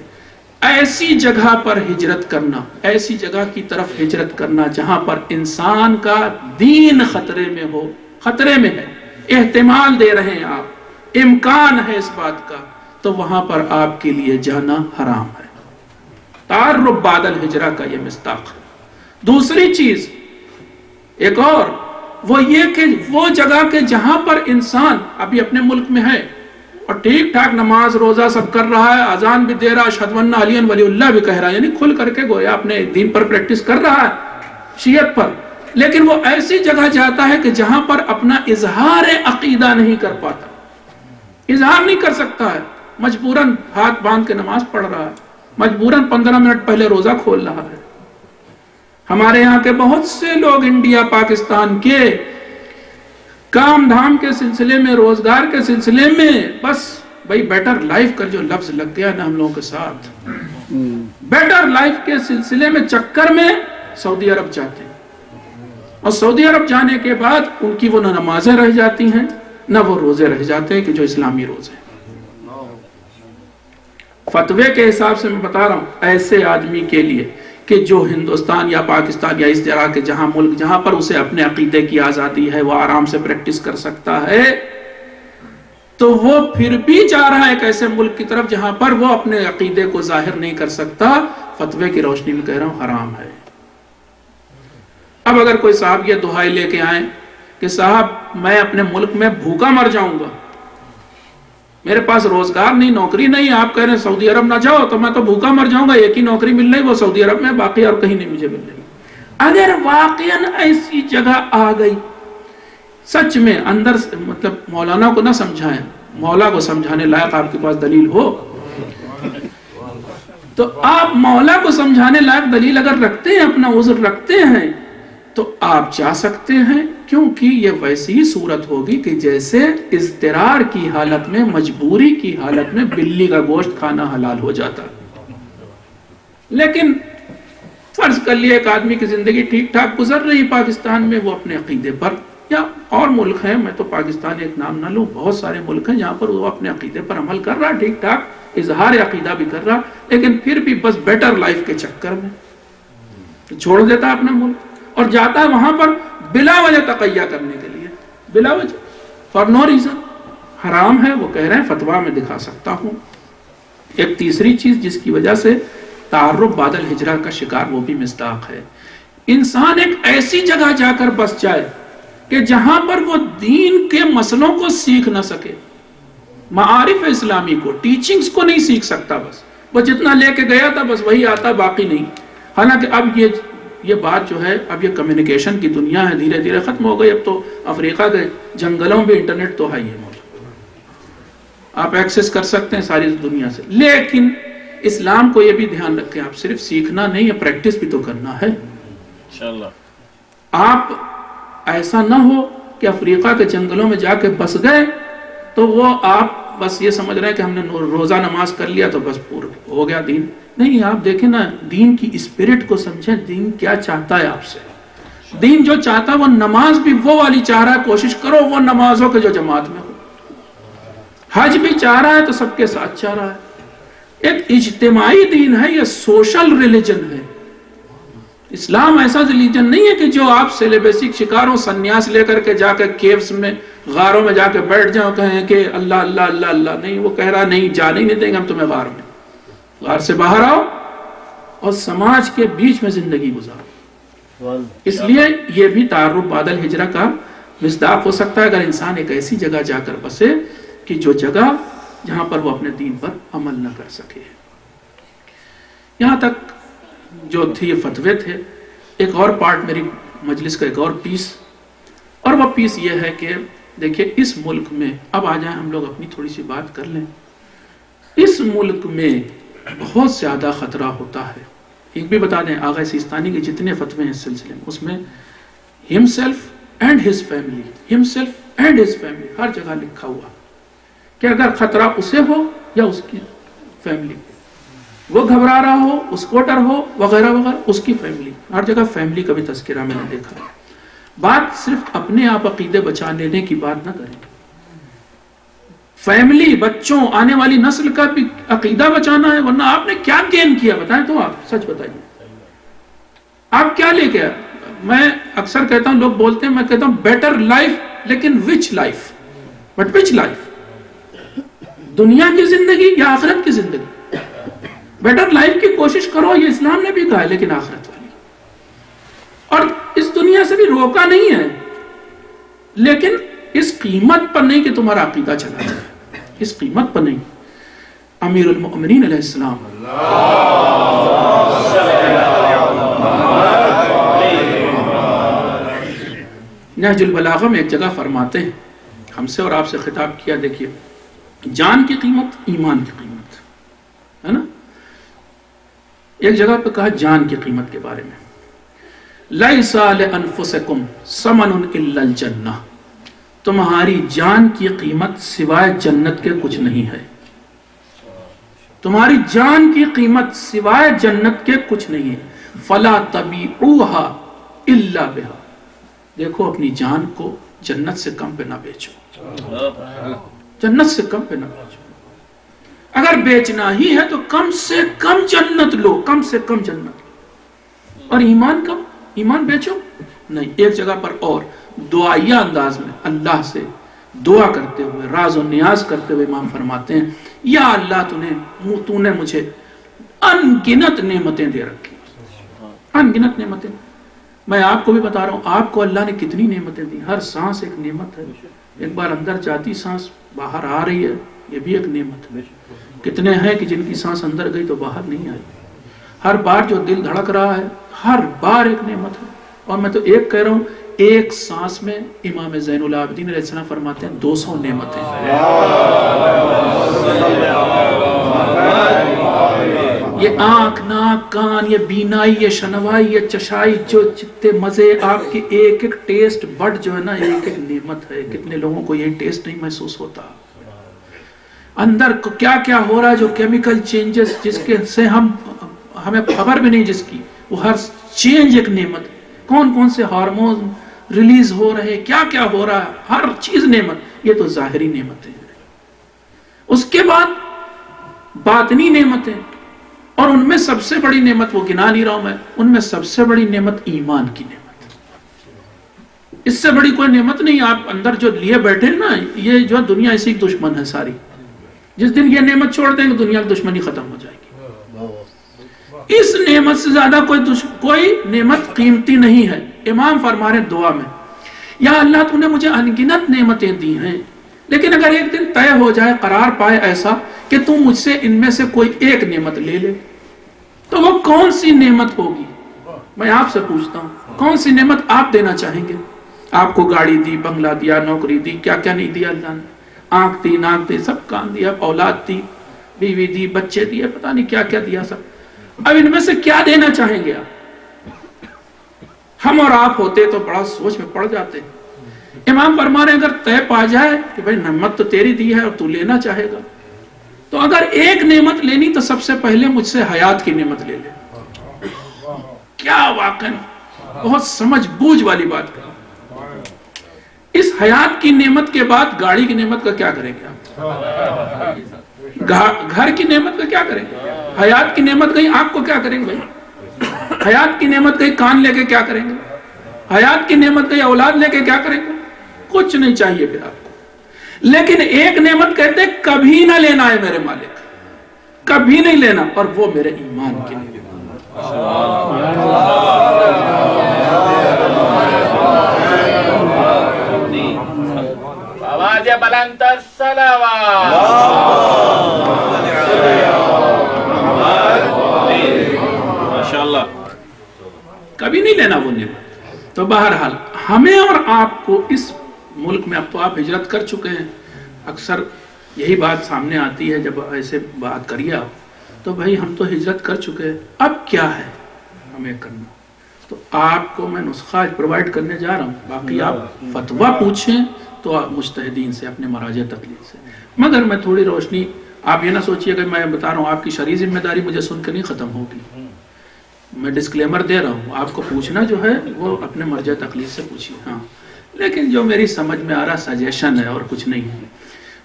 S1: ایسی جگہ پر ہجرت کرنا، ایسی جگہ کی طرف ہجرت کرنا جہاں پر انسان کا دین خطرے میں ہو، خطرے میں ہے، احتمال دے رہے ہیں آپ، امکان ہے اس بات کا، تو وہاں پر آپ کے لیے جانا حرام ہے. تعارف بعد الہجرہ کا یہ مصداق ہے. دوسری چیز ایک اور، وہ یہ کہ وہ جگہ کے جہاں پر انسان ابھی اپنے ملک میں ہے اور ٹھیک ٹھاک نماز روزہ سب کر رہا ہے، اذان بھی دے رہا ہے، اشہد ان علی ولی اللہ بھی کہہ رہا ہے، یعنی کھل کر کے گویا اپنے دین پر پریکٹس کر رہا ہے، شیعت پر. لیکن وہ ایسی جگہ جاتا ہے کہ جہاں پر اپنا اظہار عقیدہ نہیں کر پاتا، اظہار نہیں کر سکتا ہے، مجبوراً ہاتھ باندھ کے نماز پڑھ رہا ہے، مجبوراً 15 منٹ پہلے روزہ کھول رہا ہے. ہمارے یہاں کے بہت سے لوگ انڈیا پاکستان کے کام دھام کے سلسلے میں، روزگار کے سلسلے میں، بس بھائی بیٹر لائف کا جو لفظ لگ گیا نا ہم لوگوں کے ساتھ، بیٹر لائف کے سلسلے میں چکر میں سعودی عرب جاتے ہیں، اور سعودی عرب جانے کے بعد ان کی وہ نہ نمازیں رہ جاتی ہیں نہ وہ روزے رہ جاتے ہیں کہ جو اسلامی روزے ہیں. فتوے کے حساب سے میں بتا رہا ہوں، ایسے آدمی کے لیے کہ جو ہندوستان یا پاکستان یا اس طرح کے جہاں ملک جہاں پر اسے اپنے عقیدے کی آزادی ہے، وہ آرام سے پریکٹس کر سکتا ہے، تو وہ پھر بھی جا رہا ہے ایک ایسے ملک کی طرف جہاں پر وہ اپنے عقیدے کو ظاہر نہیں کر سکتا. فتوے کی روشنی میں کہہ رہا ہوں حرام ہے. اب اگر کوئی صاحب یہ دہائی لے کے آئیں کہ صاحب میں اپنے ملک میں بھوکا مر جاؤں گا، میرے پاس روزگار نہیں، نوکری نہیں، آپ کہہ رہے ہیں سعودی عرب نہ جاؤ تو میں تو بھوکا مر جاؤں گا، ایک ہی نوکری مل رہی وہ سعودی عرب میں، باقی اور کہیں نہیں مجھے مل رہی۔ اگر واقعاً ایسی جگہ آ گئی، سچ میں اندر سے مطلب مولانا کو نہ سمجھائیں، مولا کو سمجھانے لائق آپ کے پاس دلیل ہو تو آپ مولا کو سمجھانے لائق دلیل اگر رکھتے ہیں، اپنا عذر رکھتے ہیں تو آپ جا سکتے ہیں، کیونکہ یہ ویسی ہی صورت ہوگی کہ جیسے اضطرار کی حالت میں، مجبوری کی حالت میں بلی کا گوشت کھانا حلال ہو جاتا۔ لیکن فرض کر لیا ایک آدمی کی زندگی ٹھیک ٹھاک گزر رہی پاکستان میں، وہ اپنے عقیدے پر، یا اور ملک ہیں، میں تو پاکستان ایک نام نہ لوں، بہت سارے ملک ہیں جہاں پر وہ اپنے عقیدے پر عمل کر رہا، ٹھیک ٹھاک اظہار عقیدہ بھی کر رہا، لیکن پھر بھی بس بیٹر لائف کے چکر میں چھوڑ دیتا اپنا ملک اور جاتا ہے وہاں پر بلا وجہ تقیہ کرنے کے لیے، بلا وجہ، فار نو ریزن، حرام ہے، وہ کہہ رہے ہیں فتویٰ میں دکھا سکتا ہوں۔ ایک تیسری چیز جس کی وجہ سے تعرب بعد الہجرہ کا شکار وہ بھی مصداق ہے، انسان ایک ایسی جگہ جا کر بس جائے کہ جہاں پر وہ دین کے مسئلوں کو سیکھ نہ سکے، معارف اسلامی کو، ٹیچنگز کو نہیں سیکھ سکتا، بس وہ جتنا لے کے گیا تھا بس وہی آتا، باقی نہیں۔ حالانکہ اب یہ بات جو ہے، اب یہ کمیونیکیشن کی دنیا ہے، دھیرے دھیرے ختم ہو گئی، اب تو افریقہ کے جنگلوں میں انٹرنیٹ تو ہے ہی ہے موجود، آپ ایکسس کر سکتے ہیں ساری دنیا سے۔ لیکن اسلام کو یہ بھی دھیان رکھیں، آپ صرف سیکھنا نہیں ہے، پریکٹس بھی تو کرنا ہے انشاءاللہ۔ آپ ایسا نہ ہو کہ افریقہ کے جنگلوں میں جا کے بس گئے تو وہ آپ بس یہ سمجھ رہے ہیں کہ ہم نے روزہ نماز کر لیا تو بس پورا ہو گیا دین، نہیں۔ آپ دیکھیں نا، دین کی اسپرٹ کو سمجھیں، دین کیا چاہتا ہے آپ سے۔ دین جو چاہتا ہے وہ نماز بھی وہ والی چاہ رہا ہے، کوشش کرو وہ نماز ہو کہ جو جماعت میں ہو۔ حج بھی چاہ رہا ہے تو سب کے ساتھ چاہ رہا ہے۔ ایک اجتماعی دین ہے، یہ سوشل ریلیجن ہے۔ اسلام ایسا ریلیجن نہیں ہے کہ جو آپ سیلیبسی شکاروں سنیاس لے کر کے جا کے کیوز میں، غاروں میں جا کے بیٹھ جاؤ، کہیں کہ اللہ اللہ اللہ اللہ، نہیں، وہ کہہ رہا نہیں، جانے ہی نہیں دیں گے ہم تمہیں غار میں۔ غار سے باہر آؤ اور سماج کے بیچ میں زندگی گزارو۔ اس لیے یہ بھی تعرب بعد الہجرہ کا مصداق ہو سکتا ہے، اگر انسان ایک ایسی جگہ جا کر بسے کہ جو جگہ جہاں پر وہ اپنے دین پر عمل نہ کر سکے۔ یہاں تک جو تھی یہ فتوے تھے۔ ایک اور پارٹ میری مجلس کا، ایک اور پیس، اور وہ پیس یہ ہے کہ دیکھیں اس ملک میں، اب آ جائیں ہم لوگ اپنی تھوڑی سی بات کر لیں، اس ملک میں بہت زیادہ خطرہ ہوتا ہے۔ ایک بھی بتا دیں، آغا سیستانی کے جتنے فتوے ہیں اس سلسلے میں، اس میں himself and his family ہر جگہ لکھا ہوا کہ اگر خطرہ اسے ہو یا اس کی فیملی، وہ گھبرا رہا ہو، اسکوٹر ہو وغیرہ وغیرہ، اس کی فیملی، ہر جگہ فیملی کا بھی تذکرہ میں نے دیکھا ہے۔ بات صرف اپنے آپ عقیدے بچا لینے کی بات نہ کریں، فیملی، بچوں، آنے والی نسل کا بھی عقیدہ بچانا ہے، ورنہ آپ نے کیا گین کیا؟ بتائیں تو، آپ سچ بتائیے، آپ کیا لے گیا؟ میں اکثر کہتا ہوں، لوگ بولتے ہیں، میں کہتا ہوں بیٹر لائف، لیکن وچ لائف؟ But which life? دنیا کی زندگی یا آخرت کی زندگی؟ بیٹر لائف کی کوشش کرو، یہ اسلام نے بھی کہا ہے، لیکن آخرت والی، اور اس دنیا سے بھی روکا نہیں ہے، لیکن اس قیمت پر نہیں کہ تمہارا عقیدہ چلا جائے، اس قیمت پر نہیں۔ امیر المؤمنین علیہ السلام نہج البلاغہ میں ایک جگہ فرماتے ہیں، ہم سے اور آپ سے خطاب کیا، دیکھیے، جان کی قیمت، ایمان کی قیمت ہے نا۔ ایک جگہ پہ کہا جان کی قیمت کے بارے میں، لَيْسَ لِأَنفُسِكُمْ ثَمَنٌ إِلَّا الْجَنَّةِ، تمہاری جان کی قیمت سوائے جنت کے کچھ نہیں ہے، تمہاری جان کی قیمت سوائے جنت کے کچھ نہیں ہے، فَلَا تَبِيعُوهَا إِلَّا بِهَا، دیکھو اپنی جان کو جنت سے کم پہ نہ بیچو، جنت سے کم پہ نہ بیچو، اگر بیچنا ہی ہے تو کم سے کم جنت لو، کم سے کم جنت لو، اور ایمان کم، ایمان بیچو نہیں۔ ایک جگہ پر اور دعائیہ انداز میں اللہ سے دعا کرتے ہوئے، راز و نیاز کرتے ہوئے امام فرماتے ہیں، یا اللہ تو نے مجھے ان گنت نعمتیں دے رکھی، ان گنت نعمتیں، میں آپ کو بھی بتا رہا ہوں، آپ کو اللہ نے کتنی نعمتیں دی، ہر سانس ایک نعمت ہے، ایک بار اندر جاتی سانس باہر آ رہی ہے، یہ بھی ایک نعمت ہے. کتنے ہیں کہ جن کی سانس اندر گئی تو باہر نہیں آئی. ہر بار جو دل دھڑک رہا ہے ہر بار ایک نعمت ہے. اور میں تو ایک کہہ رہا ہوں، ایک سانس میں امام زین العابدین علیہ السلام فرماتے ہیں 200 نعمتیں. یہ آنکھ، ناک، کان، یہ بینائی، یہ شنوائی، یہ چشائی، جو جتنے مزے آپ کے ایک ایک ٹیسٹ بڈ جو ہے نا ایک ایک نعمت ہے. کتنے لوگوں کو یہ ٹیسٹ نہیں محسوس ہوتا. اندر کو کیا کیا ہو رہا ہے، جو کیمیکل چینجز جس کے سے ہمیں خبر بھی نہیں جس کی، وہ ہر چینج ایک نعمت. کون کون سے ہارمون ریلیز ہو رہے، کیا کیا ہو رہا ہے، ہر چیز نعمت. یہ تو ظاہری نعمتیں ہیں. اس کے بعد باطنی نعمتیں، اور ان میں سب سے بڑی نعمت وہ گنا نہیں رہا ہوں میں، ان میں سب سے بڑی نعمت ایمان کی نعمت. اس سے بڑی کوئی نعمت نہیں. آپ اندر جو لیے بیٹھے نا، یہ جو دنیا اسی کی دشمن ہے ساری. جس دن یہ نعمت چھوڑ دیں گے دنیا کی دشمنی ختم ہو جائے گی. اس نعمت سے زیادہ کوئی نعمت قیمتی نہیں ہے. امام فرما رہے دعا میں، یا اللہ تو نے مجھے انگنت نعمتیں دی ہیں، لیکن اگر ایک دن طے ہو جائے، قرار پائے ایسا کہ تم مجھ سے ان میں سے کوئی ایک نعمت لے لے، تو وہ کون سی نعمت ہوگی؟ میں آپ سے پوچھتا ہوں، کون سی نعمت آپ دینا چاہیں گے؟ آپ کو گاڑی دی، بنگلہ دیا، نوکری دی، کیا کیا نہیں دیا اللہ نے. آنکھ دی، ناک دی، سب کام دیا، اولاد دی، بیوی دی، بچے دیے، پتہ نہیں کیا کیا دیا سب. اب ان میں سے کیا دینا چاہیں گے آپ؟ ہم اور آپ ہوتے تو بڑا سوچ میں پڑ جاتے. امام فرما رہے ہیں اگر طے پا جائے کہ بھائی نعمت تو تیری دی ہے اور تو لینا چاہے گا، تو اگر ایک نعمت لینی تو سب سے پہلے مجھ سے حیات کی نعمت لے لے. کیا واقعا بہت سمجھ بوجھ والی بات کہی. اس حیات کی نعمت کے بعد گاڑی کی نعمت کا کیا کریں گے آپ؟ گھر کی نعمت کا کیا کریں گے؟ حیات کی نعمت گئی، آنکھ کو کیا کریں گے بھائی؟ حیات کی نعمت گئی، کان لے کے کیا کریں گے؟ حیات کی نعمت گئی، اولاد لے کے کیا کریں گے؟ کچھ نہیں چاہیے پھر آپ کو. لیکن ایک نعمت کہتے کبھی نہ لینا ہے میرے مالک، کبھی نہیں لینا، اور وہ میرے ایمان کی نعمت.
S2: آواز بلند الصلوات.
S1: کبھی نہیں لینا وہ نعمت. تو بہرحال ہمیں اور آپ کو اس ملک میں، اب تو آپ ہجرت کر چکے ہیں، اکثر یہی بات سامنے آتی ہے جب ایسے بات کریے آپ، تو بھائی ہم تو ہجرت کر چکے ہیں، اب کیا ہے ہمیں کرنا. تو آپ کو میں نسخہ پرووائڈ کرنے جا رہا ہوں. باقی آپ فتویٰ پوچھیں تو آپ مجتہدین سے، اپنے مراجع تقلید سے. مگر میں تھوڑی روشنی، آپ یہ نہ سوچئے کہ میں بتا رہا ہوں آپ کی شرعی ذمہ داری مجھے سن کے نہیں ختم ہوگی. میں ڈسکلیمر دے رہا ہوں، آپ کو پوچھنا جو ہے وہ اپنے مرجع تقلید سے پوچھیے. ہاں، لیکن جو میری سمجھ میں آ رہا سجیشن ہے اور کچھ نہیں ہے،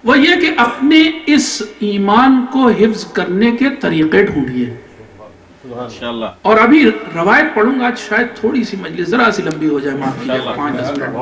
S1: وہ یہ کہ اپنے اس ایمان کو حفظ کرنے کے طریقے ڈھونڈیے. اور ابھی روایت پڑھوں گا، آج شاید تھوڑی سی مجلس ذرا سی لمبی ہو جائے، معاف کیجیے، 5-10 منٹ.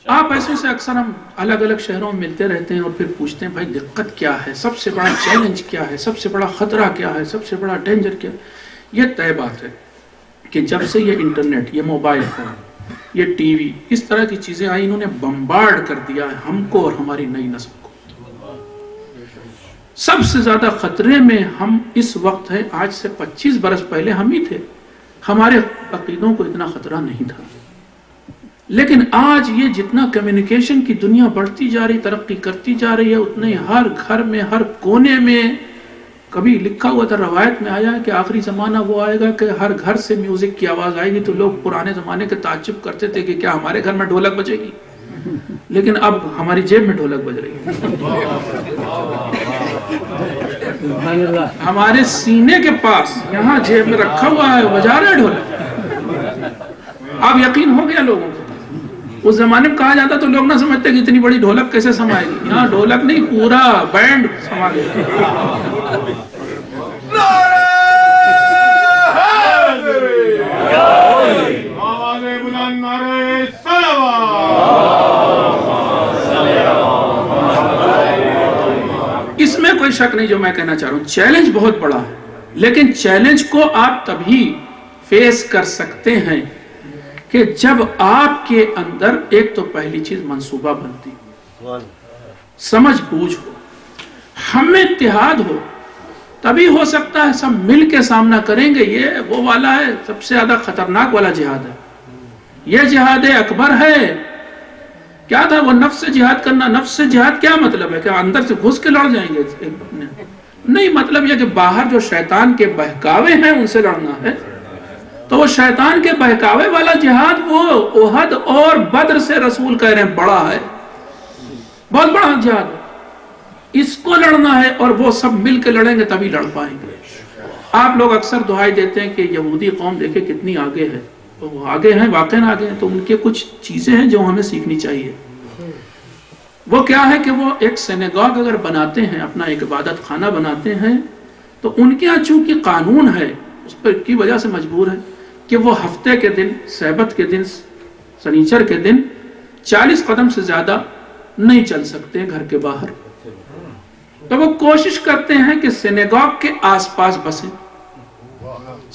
S1: آپ ایسے سے اکثر ہم الگ الگ شہروں میں ملتے رہتے ہیں اور پھر پوچھتے ہیں بھائی دقت کیا ہے، سب سے بڑا چیلنج کیا ہے، سب سے بڑا خطرہ کیا ہے، سب سے بڑا ڈینجر کیا ہے. یہ طے بات ہے کہ جب سے یہ انٹرنیٹ، یہ موبائل فون، یہ ٹی وی، اس طرح کی چیزیں آئی، انہوں نے بمبارڈ کر دیا ہے ہم کو اور ہماری نئی نسل کو. سب سے زیادہ خطرے میں ہم اس وقت ہیں. آج سے 25 برس پہلے ہم ہی تھے، ہمارے عقیدوں کو اتنا خطرہ نہیں تھا. لیکن آج یہ جتنا کمیونیکیشن کی دنیا بڑھتی جا رہی، ترقی کرتی جا رہی ہے، اتنے ہر گھر میں، ہر کونے میں. کبھی لکھا ہوا تھا، روایت میں آیا ہے کہ آخری زمانہ وہ آئے گا کہ ہر گھر سے میوزک کی آواز آئے گی. تو لوگ پرانے زمانے کے تعجب کرتے تھے کہ کیا ہمارے گھر میں ڈھولک بجے گی، لیکن اب ہماری جیب میں ڈھولک بج رہی ہے. ہمارے سینے کے پاس یہاں جیب میں رکھا ہوا ہے، بجا رہے ڈھولک. اب یقین ہو گیا لوگوں کو. اس زمانے میں کہا جاتا تو لوگ نہ سمجھتے کہ اتنی بڑی ڈھولک کیسے سمائے گی. یہاں ڈھولک نہیں، پورا بینڈ سما گیا. اس میں کوئی شک نہیں جو میں کہنا چاہ رہا ہوں، چیلنج بہت بڑا ہے، لیکن چیلنج کو آپ تبھی فیس کر سکتے ہیں کہ جب آپ کے اندر ایک تو پہلی چیز منصوبہ بنتی، سمجھ بوجھ ہو، ہم میں اتحاد ہو، تبھی ہو سکتا ہے سب مل کے سامنا کریں گے۔ یہ وہ والا ہے سب سے زیادہ خطرناک والا جہاد ہے، یہ جہاد اکبر ہے۔ کیا تھا وہ نفس سے جہاد کرنا؟ نفس سے جہاد کیا مطلب ہے کہ اندر سے گھس کے لڑ جائیں گے؟ نہیں، مطلب یہ کہ باہر جو شیطان کے بہکاوے ہیں ان سے لڑنا ہے۔ تو وہ شیطان کے بہکاوے والا جہاد وہ احد اور بدر سے رسول کہہ رہے ہیں بڑا ہے، بہت بڑا جہاد ہے، اس کو لڑنا ہے، اور وہ سب مل کے لڑیں گے تبھی لڑ پائیں گے۔ آپ لوگ اکثر دعائی دیتے ہیں کہ یہودی قوم دیکھیں کتنی آگے ہے، تو وہ آگے ہیں، واقعاً آگے ہیں، تو ان کے کچھ چیزیں ہیں جو ہمیں سیکھنی چاہیے۔ وہ کیا ہے کہ وہ ایک سینیگاگ اگر بناتے ہیں، اپنا ایک عبادت خانہ بناتے ہیں، تو ان کے یہاں چونکہ قانون ہے، اس پر کی وجہ سے مجبور ہے کہ وہ ہفتے کے دن، سبت کے دن، سنیچر کے دن 40 قدم سے زیادہ نہیں چل سکتے گھر کے باہر۔ تو وہ کوشش کرتے ہیں کہ سینیگاگ کے آس پاس بسیں۔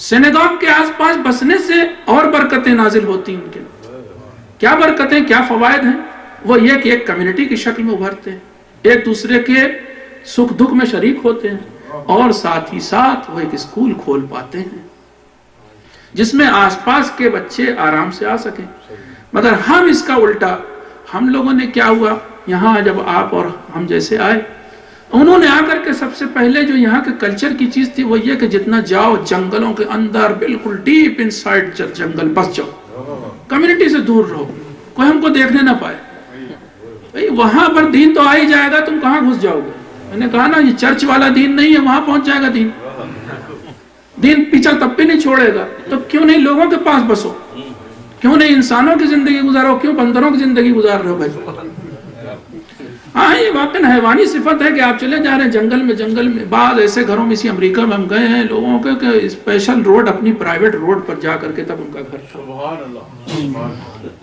S1: سینیگاگ کے آس پاس بسنے سے اور برکتیں نازل ہوتی ہیں ان کے۔ کیا برکتیں، کیا فوائد ہیں؟ وہ یہ کہ ایک کمیونٹی کی شکل میں ابھرتے ہیں، ایک دوسرے کے سکھ دکھ میں شریک ہوتے ہیں، اور ساتھ ہی ساتھ وہ ایک اسکول کھول پاتے ہیں جس میں آس پاس کے بچے آرام سے آ سکیں۔ مگر ہم اس کا الٹا، ہم لوگوں نے کیا ہوا، یہاں جب آپ اور ہم جیسے آئے، انہوں نے آ کر کے سب سے پہلے جو یہاں کے کلچر کی چیز تھی وہ یہ کہ جتنا جاؤ جنگلوں کے اندر، بالکل ڈیپ انسائیڈ جنگل بس جاؤ، کمیونٹی سے دور رہو، کوئی ہم کو دیکھنے نہ پائے۔ بھئی وہاں پر دین تو آ ہی جائے گا، تم کہاں گھس جاؤ گے؟ میں نے کہا نا یہ چرچ والا دین نہیں ہے، وہاں پہنچ جائے گا دین، دین پیچھا تب بھی نہیں چھوڑے گا۔ تو کیوں نہیں لوگوں کے پاس بسو، کیوں نہیں انسانوں کی زندگی گزارو، کیوں بندروں کی زندگی گزار رہے ہو بھائی؟ ہاں یہ واقعی حیوانی صفت ہے کہ آپ چلے جا رہے ہیں جنگل میں، بعض ایسے گھروں میں، اسی امریکہ میں ہم گئے ہیں لوگوں کے کہ اسپیشل روڈ، اپنی پرائیویٹ روڈ پر جا کر کے تب ان کا گھر تھا،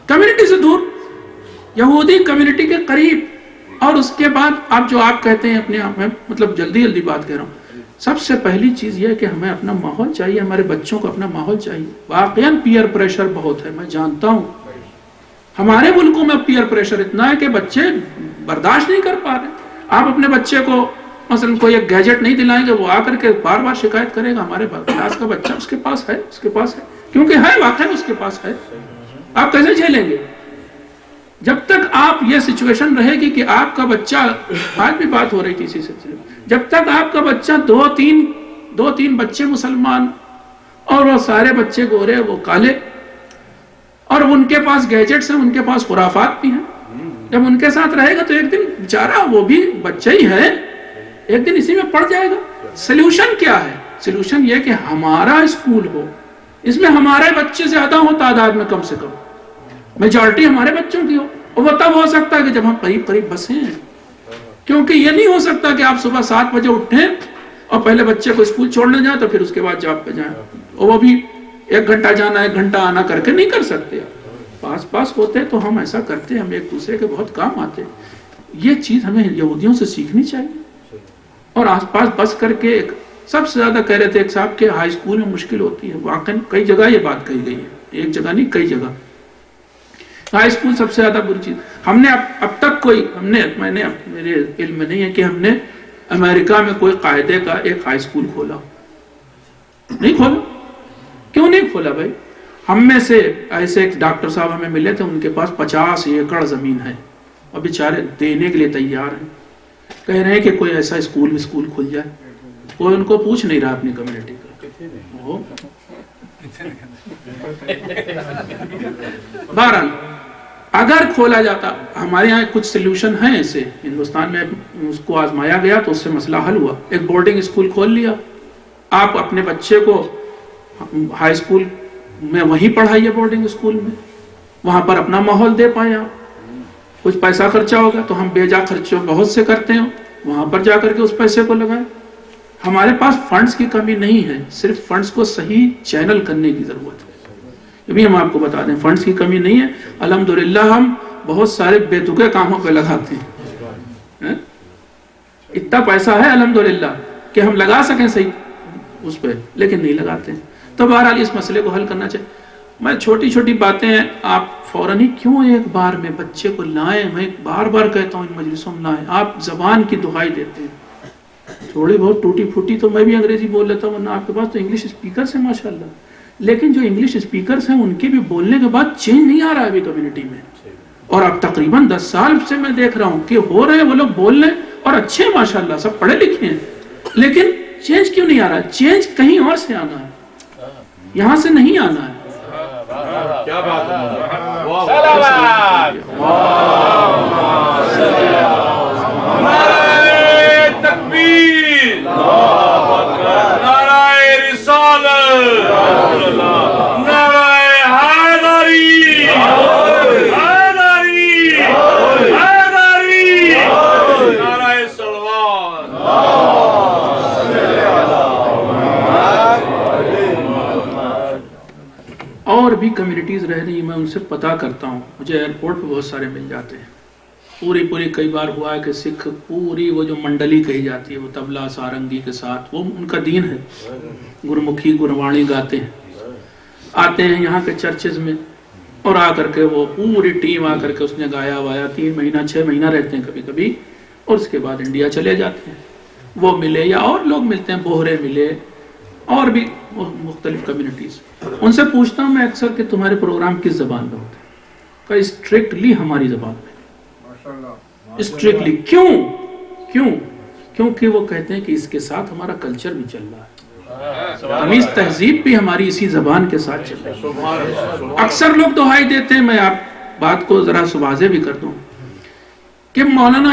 S1: کمیونٹی سے دور، یہودی کمیونٹی کے قریب۔ اور اس کے بعد آپ کہتے ہیں اپنے آپ میں، مطلب جلدی بات کہہ رہا ہوں، سب سے پہلی چیز یہ ہے کہ ہمیں اپنا ماحول چاہیے، ہمارے بچوں کو اپنا ماحول چاہیے۔ واقعاً پیئر پریشر بہت ہے، میں جانتا ہوں ہمارے ملکوں میں پیئر پریشر اتنا ہے کہ بچے برداشت نہیں کر پا رہے۔ آپ اپنے بچے کو مثلا کوئی ایک گیجٹ نہیں دلائیں گے، وہ آ کر کے بار بار شکایت کرے گا ہمارے کلاس کا بچہ اس کے پاس ہے، کیونکہ ہے واقعی اس کے پاس ہے۔ آپ کیسے جھیلیں گے؟ جب تک آپ یہ سچویشن رہے گی کہ آپ کا بچہ، آج بھی بات ہو رہی تھی اسی سلسلے میں، جب تک آپ کا بچہ دو تین بچے مسلمان اور وہ سارے بچے گورے وہ کالے، اور ان کے پاس گیجٹس ہیں، ان کے پاس خرافات بھی ہیں، جب ان کے ساتھ رہے گا تو ایک دن بیچارہ وہ بھی بچہ ہی ہے، ایک دن اسی میں پڑ جائے گا۔ سلوشن کیا ہے؟ سلوشن یہ کہ ہمارا اسکول ہو، اس میں ہمارے بچے زیادہ ہو تعداد میں، کم سے کم میجارٹی ہمارے بچوں کی ہو، اور وہ تب ہو سکتا ہے کہ جب ہم قریب بسیں، کیونکہ یہ نہیں ہو سکتا کہ آپ صبح 7 بجے اٹھیں اور پہلے بچے کو اسکول چھوڑنے جائیں تو پھر اس کے بعد جاب پہ جائیں، اور وہ بھی 1 گھنٹہ جانا 1 گھنٹہ آنا کر کے نہیں کر سکتے۔ پاس ہوتے تو ہم ایسا کرتے، ہم ایک دوسرے کے بہت کام آتے۔ یہ چیز ہمیں یہودیوں سے سیکھنی چاہیے۔ اور آس پاس بس کر کے سب سے زیادہ کہہ رہے تھے ایک صاحب کہ ہائی اسکول میں مشکل ہوتی ہے، واقعی کئی جگہ یہ بات کہی گئی ہے، ایک جگہ نہیں کئی جگہ، ہائی اسکول سب سے زیادہ بری چیز۔ ہم نے اب تک میں نے میرے علم میں نہیں ہے کہ ہم نے امریکہ میں کوئی قاعدے کا ایک ہائی اسکول کھولا، نہیں کھولا۔ کیوں نہیں کھولا بھائی؟ ہم میں سے ایسے ایک ڈاکٹر صاحب ہمیں ملے تھے، ان کے پاس 50 ایکڑ زمین ہے اور بیچارے دینے کے لیے تیار ہیں، کہہ رہے ہیں کہ کوئی ایسا اسکول کھل جائے، کوئی ان کو پوچھ نہیں رہا اپنی کمیونٹی کا۔ بہرحال اگر کھولا جاتا، ہمارے یہاں کچھ سلوشن ہیں ایسے، ہندوستان میں اس کو آزمایا گیا تو اس سے مسئلہ حل ہوا۔ ایک بورڈنگ اسکول کھول لیا، آپ اپنے بچے کو ہائی اسکول میں وہیں پڑھائیے، بورڈنگ اسکول میں، وہاں پر اپنا ماحول دے پائیں آپ، کچھ پیسہ خرچہ ہوگا تو ہم بے جا خرچے بہت سے کرتے ہیں، وہاں پر جا کر کے اس پیسے کو لگائیں۔ ہمارے پاس فنڈز کی کمی نہیں ہے، صرف فنڈز کو صحیح چینل کرنے کی ضرورت ہے۔ یہ بھی ہم آپ کو بتا دیں، فنڈز کی کمی نہیں ہے، الحمدللہ ہم بہت سارے بے تکے کاموں پہ لگاتے ہیں۔ اتنا پیسہ ہے الحمدللہ کہ ہم لگا سکیں صحیح اس پہ، لیکن نہیں لگاتے ہیں. تو بہرحال اس مسئلے کو حل کرنا چاہیے. میں چھوٹی چھوٹی باتیں آپ فوراً ہی کیوں ایک بار میں بچے کو لائیں، میں بار بار کہتا ہوں ان مجلسوں میں لائیں. آپ زبان کی دہائی دیتے ہیں، تھوڑی بہت ٹوٹی پھوٹی تو میں بھی انگریزی بول لیتا ہوں، ورنہ آپ کے پاس تو انگلش اسپیکرز ہیں ماشاءاللہ. لیکن جو انگلش اسپیکرز ہیں ان کے بھی بولنے کے بعد چینج نہیں آ رہا ہے ابھی کمیونٹی میں. اور اب تقریباً 10 سال سے میں دیکھ رہا ہوں کہ ہو رہے ہیں وہ لوگ بول رہے ہیں اور اچھے ماشاءاللہ سب پڑھے لکھے ہیں، لیکن چینج کیوں نہیں آ رہا ہے؟ چینج کہیں اور سے آنا ہے، یہاں سے نہیں آنا ہے.
S2: کیا بات ہے، صلوات. نعرہ تکبیر، نعرہ رسالت، نعرہ حیدری، حیدری، حیدری، نعرہ صلوات.
S1: اور بھی کمیونٹیز رہ رہی ہیں، میں ان سے پتہ کرتا ہوں، مجھے ایئرپورٹ پہ بہت سارے مل جاتے ہیں. پوری کئی بار ہوا ہے کہ سکھ پوری وہ جو منڈلی کہی جاتی ہے وہ طبلہ سارنگی کے ساتھ، وہ ان کا دین ہے، گرمکھی گروانی گاتے ہیں، آتے ہیں یہاں کے چرچز میں اور آ کر کے وہ پوری ٹیم آ کر کے اس نے گایا وایا، 3 مہینہ 6 مہینہ رہتے ہیں کبھی کبھی، اور اس کے بعد انڈیا چلے جاتے ہیں. وہ ملے یا اور لوگ ملتے ہیں، بوہرے ملے اور بھی مختلف کمیونٹیز. ان سے پوچھتا ہوں میں اکثر کہ تمہارے پروگرام کس زبان میں ہوتے ہیں؟ کہ اسٹرکٹلی ہماری زبان میں. اسٹرکٹلی کیوں؟ کیونکہ وہ کہتے ہیں کہ اس کے ساتھ ہمارا کلچر بھی چل رہا ہے، تمیز تہذیب بھی ہماری اسی زبان کے ساتھ چل رہی ہے. اکثر لوگ دہائی دیتے ہیں، میں آپ بات کو ذرا واضح بھی کر دوں کہ مولانا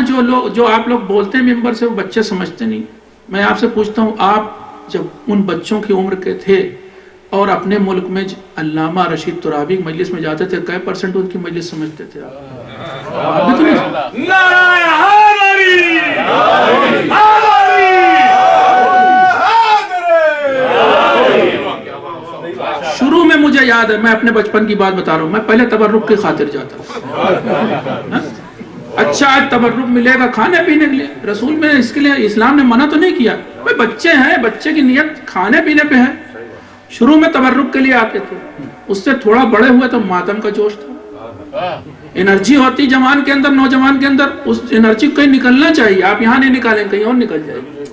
S1: جو آپ لوگ بولتے ہیں ممبر سے وہ بچے سمجھتے نہیں. میں آپ سے پوچھتا ہوں، آپ جب ان بچوں کی عمر کے تھے اور اپنے ملک میں علامہ رشید ترابی کی مجلس میں جاتے تھے، کئی % ان کی مجلس سمجھتے تھے آپ بھی تو نہیں؟
S2: نعرہ حیدری،
S1: شروع میں مجھے یاد ہے، میں اپنے بچپن کی بات بتا رہا ہوں، میں پہلے تبرک کی خاطر جاتا ہوں. اچھا آج تبرک ملے گا کھانے پینے کے لیے، رسول میں اس کے لیے اسلام نے منع تو نہیں کیا. بھئی بچے ہیں، بچے کی نیت کھانے پینے پہ ہے. شروع میں تبرک کے لیے آتے تھے، اس سے تھوڑا بڑے ہوئے تو ماتم کا جوش تھا. انرجی ہوتی جوان کے اندر، نوجوان کے اندر، اس انرجی کو کہیں نکلنا چاہیے. آپ یہاں نہیں نکالیں، کہیں اور نکل جائے گی.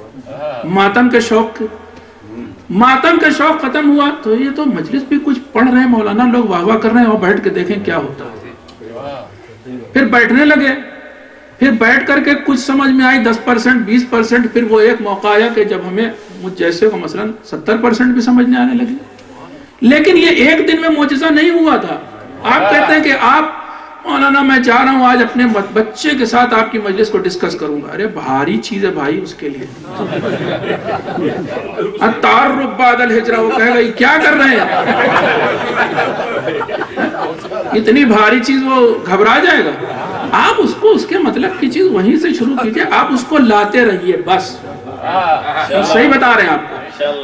S1: ماتم کے شوق ختم ہوا تو یہ تو مجلس بھی کچھ پڑھ رہے ہیں، مولانا لوگ واہ واہ کر رہے ہیں، اور بیٹھ کے دیکھیں کیا ہوتا ہے. پھر بیٹھنے لگے، پھر بیٹھ کر کے کچھ سمجھ میں آئی 10% 20%. پھر وہ ایک موقع آیا کہ جب ہمیں مجھ جیسے کو مثلا 70% بھی سمجھنے آنے لگے. لیکن یہ ایک دن میں معجزہ نہیں ہوا تھا. آپ کہتے ہیں کہ آپ مولانا میں چاہ رہا ہوں آج اپنے بچے کے ساتھ آپ کی مجلس کو ڈسکس کروں گا. ارے بھاری چیز ہے بھائی اس کے لیے. التعرف بعد الہجرہ، وہ کہے گا یہ کیا کر رہے ہیں، اتنی بھاری چیز، وہ گھبرا جائے گا. آپ اس کو اس کے مطلب کی چیز وہیں سے شروع کیجئے، آپ اس کو لاتے رہیے بس. صحیح بتا رہے ہیں آپ کو.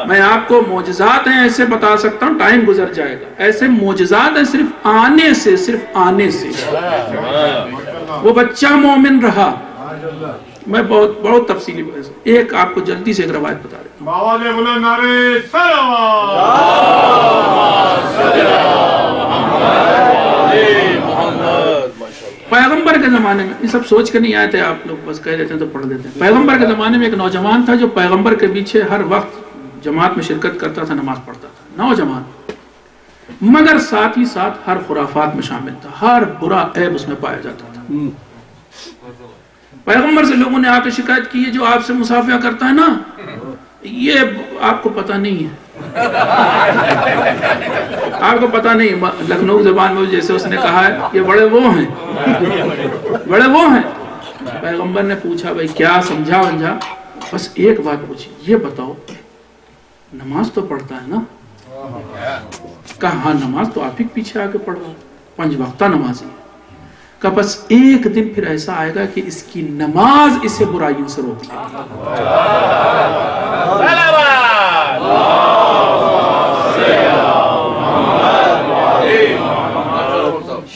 S1: میں آپ کو معجزات ہیں ایسے بتا سکتا ہوں، ٹائم گزر جائے گا. ایسے معجزات ہیں صرف آنے سے وہ بچہ مومن رہا. میں بہت تفصیلی ایک آپ کو جلدی سے ایک روایت بتا رہا ہوں. پیغمبر کے زمانے میں، یہ سب سوچ کے نہیں آئے تھے آپ لوگ، بس کہہ دیتے ہیں تو پڑھ دیتے ہیں. پیغمبر کے زمانے میں ایک نوجوان تھا جو پیغمبر کے پیچھے ہر وقت جماعت میں شرکت کرتا تھا، نماز پڑھتا تھا. نوجوان، مگر ساتھ ہی ساتھ ہر خرافات میں شامل تھا، ہر برا عیب اس میں پایا جاتا تھا. پیغمبر سے لوگوں نے آ کے شکایت کی، جو آپ سے مصافحہ کرتا ہے نا، یہ آپ کو پتہ نہیں ہے. آپ کو پتہ نہیں، لکھنؤ زبان میں جیسے اس نے کہا ہے یہ بڑے وہ ہیں. پیغمبر نے پوچھا بھائی کیا سمجھا ونجھا؟ بس ایک بات پوچھی، یہ بتاؤ نماز تو پڑھتا ہے نا؟ کہا ہاں نماز تو آپ ہی پیچھے آ کے پڑھ رہا ہوں، 5 وقتہ نمازی. کہا بس ایک دن پھر ایسا آئے گا کہ اس کی نماز اسے برائیوں سے روک لے گی.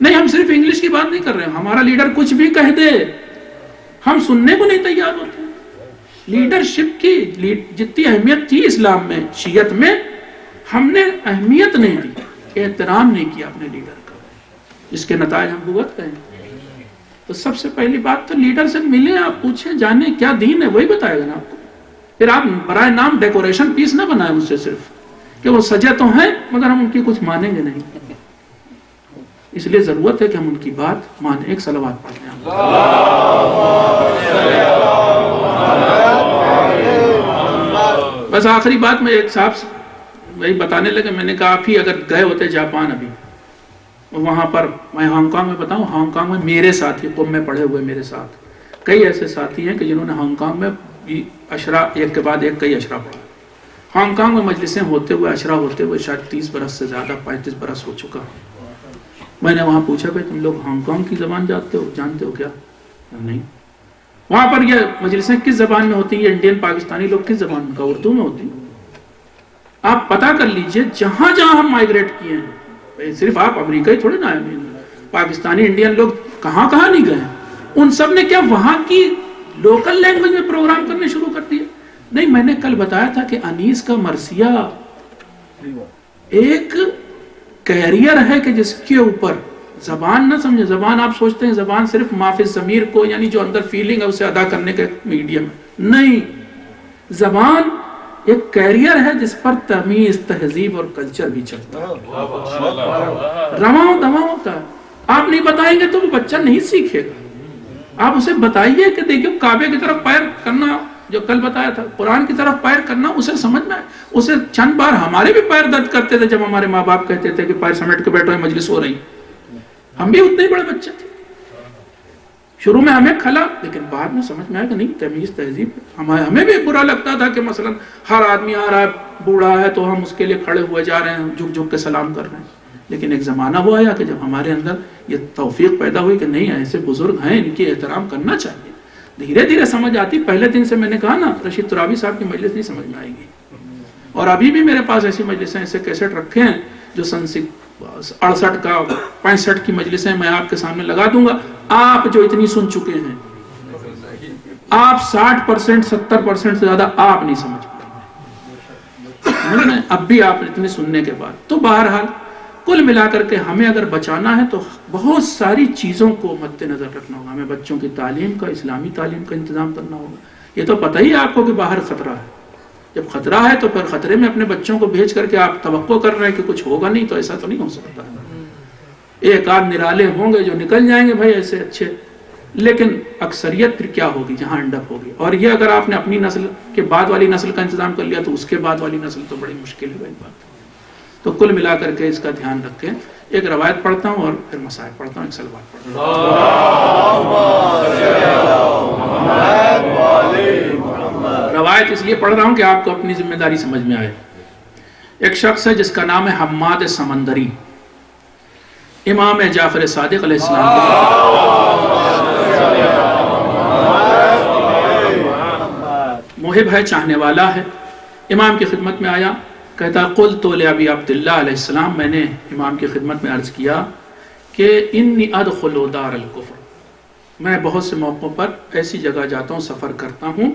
S1: نہیں، ہم صرف انگلش کی بات نہیں کر رہے ہیں، ہمارا لیڈر کچھ بھی کہہ دے ہم سننے کو نہیں تیار ہوتے. لیڈرشپ کی جتنی اہمیت تھی اسلام میں، شیعت میں، ہم نے اہمیت نہیں دی، احترام نہیں کیا اپنے لیڈر کا، جس کے نتائج ہم بھگت گئے. تو سب سے پہلی بات تو لیڈر سے ملیں، آپ پوچھیں، جانیں کیا دین ہے، وہی بتائے گا نا آپ کو. پھر آپ برائے نام ڈیکوریشن پیس نہ بنائیں مجھ سے صرف کہ وہ سجے تو ہیں مگر ہم ان کی کچھ مانیں گے نہیں. اس لیے ضرورت ہے کہ ہم ان کی بات مانیں. ایک صلوات پڑھتے ہیں. بس آخری بات میں ایک صاحب وہی بتانے لگے، میں نے کہا آپ ہی اگر گئے ہوتے جاپان ابھی، وہاں پر میں ہانگ کانگ میں بتاؤں، ہانگ کانگ میں میرے ساتھی قم میں پڑھے ہوئے میرے ساتھ کئی ایسے ساتھی ہیں کہ جنہوں نے ہانگ کانگ میں بھی عشرہ ایک کے بعد ایک کئی عشرہ پڑھا. ہانگ کانگ میں مجلسیں ہوتے ہوئے عشرہ ہوتے ہوئے شاید 30 برس سے زیادہ 35 برس ہو چکا. میں نے وہاں پوچھا بھائی تم لوگ ہانگ کانگ کی زبان جانتے ہو کیا؟ نہیں. وہاں پر یہ مجلسیں کس زبان میں ہوتی ہیں؟ یہ انڈین پاکستانی لوگ کس زبان میں؟ اردو میں ہوتی ہیں. آپ پتہ کر لیجئے جہاں جہاں ہم مائگریٹ کیے ہیں، صرف آپ امریکہ ہی تھوڑے نہ آئے، پاکستانی انڈین لوگ کہاں کہاں نہیں گئے، ان سب نے کیا وہاں کی لوکل لینگویج میں پروگرام کرنے شروع کر دیا؟ نہیں. میں نے کل بتایا تھا کہ انیس کا مرثیہ ایک کیریئر ہے کہ جس کے اوپر زبان نہ سمجھے. زبان آپ سوچتے ہیں زبان صرف معافی ضمیر کو، یعنی جو اندر فیلنگ ہے اسے ادا کرنے کا میڈیم ہے. نہیں، زبان ایک کیریئر ہے جس پر تمیز، تہذیب اور کلچر بھی چلتا ہے. رواں دواں کا آپ نہیں بتائیں گے تو وہ بچہ نہیں سیکھے گا. آپ اسے بتائیے کہ دیکھو کعبے کی طرف پیر کرنا جو کل بتایا تھا، قرآن کی طرف پیر کرنا، اسے سمجھنا ہے. اسے چند بار ہمارے بھی پیر درد کرتے تھے جب ہمارے ماں باپ کہتے تھے کہ پیر سمیٹ کے بیٹھو مجلس ہو رہی. ہم بھی اتنے ہی بڑے بچے تھے. شروع میں ہمیں کھلا، لیکن بعد میں سمجھ میں آیا کہ نہیں، تمیز تہذیب. ہمیں بھی برا لگتا تھا کہ مثلا ہر آدمی آ رہا ہے بوڑھا ہے تو ہم اس کے لیے کھڑے ہوئے جا رہے ہیں، جھک جھک کے سلام کر رہے ہیں. لیکن ایک زمانہ وہ آیا کہ جب ہمارے اندر یہ توفیق پیدا ہوئی کہ نہیں، ایسے بزرگ ہیں، ان کی احترام کرنا چاہیے. دھیرے دھیرے سمجھ آتی. پہلے دن سے میں نے کہا نا، رشید ترابی صاحب کی مجلس نہیں سمجھ میں آئے گی. اور ابھی بھی میرے پاس ایسی مجلسیں، ایسے کیسٹ رکھے ہیں جو سن 68 کا 65 کی مجلسیں میں آپ کے سامنے لگا دوں گا. آپ جو اتنی سن چکے ہیں، آپ 60% 70% سے زیادہ آپ نہیں سمجھ پائیں گے. اب بھی آپ اتنے سننے کے بعد. تو بہرحال کل ملا کر کے ہمیں اگر بچانا ہے تو بہت ساری چیزوں کو مد نظر رکھنا ہوگا. ہمیں بچوں کی تعلیم کا، اسلامی تعلیم کا انتظام کرنا ہوگا. یہ تو پتہ ہی آپ کو کہ باہر خطرہ ہے. جب خطرہ ہے تو پھر خطرے میں اپنے بچوں کو بھیج کر کے آپ توقع کر رہے ہیں کہ کچھ ہوگا نہیں، تو ایسا تو نہیں ہو سکتا. ایک آدھ نرالے ہوں گے جو نکل جائیں گے بھائی ایسے اچھے، لیکن اکثریت پھر کیا ہوگی؟ جہاں اینڈ اپ ہوگی. اور یہ اگر آپ نے اپنی نسل کے بعد والی نسل کا انتظام کر لیا تو اس کے بعد والی نسل تو بڑی مشکل ہے بات. تو کل ملا کر کے اس کا دھیان رکھیں. ایک روایت پڑھتا ہوں اور پھر مسائل پڑھتا ہوں. ایک صلوات پڑھتا ہوں. روایت اس لیے پڑھ رہا ہوں کہ آپ کو اپنی ذمہ داری سمجھ میں آئے. ایک شخص ہے جس کا نام ہے حماد سمندری، امام جعفر صادق علیہ السلام محب ہے، چاہنے والا ہے. امام کی خدمت میں آیا، کہتا قلت لأبی عبداللہ علیہ السلام، میں نے امام کی خدمت میں عرض کیا کہ انی ادخل دار الکفر، میں بہت سے موقعوں پر ایسی جگہ جاتا ہوں، سفر کرتا ہوں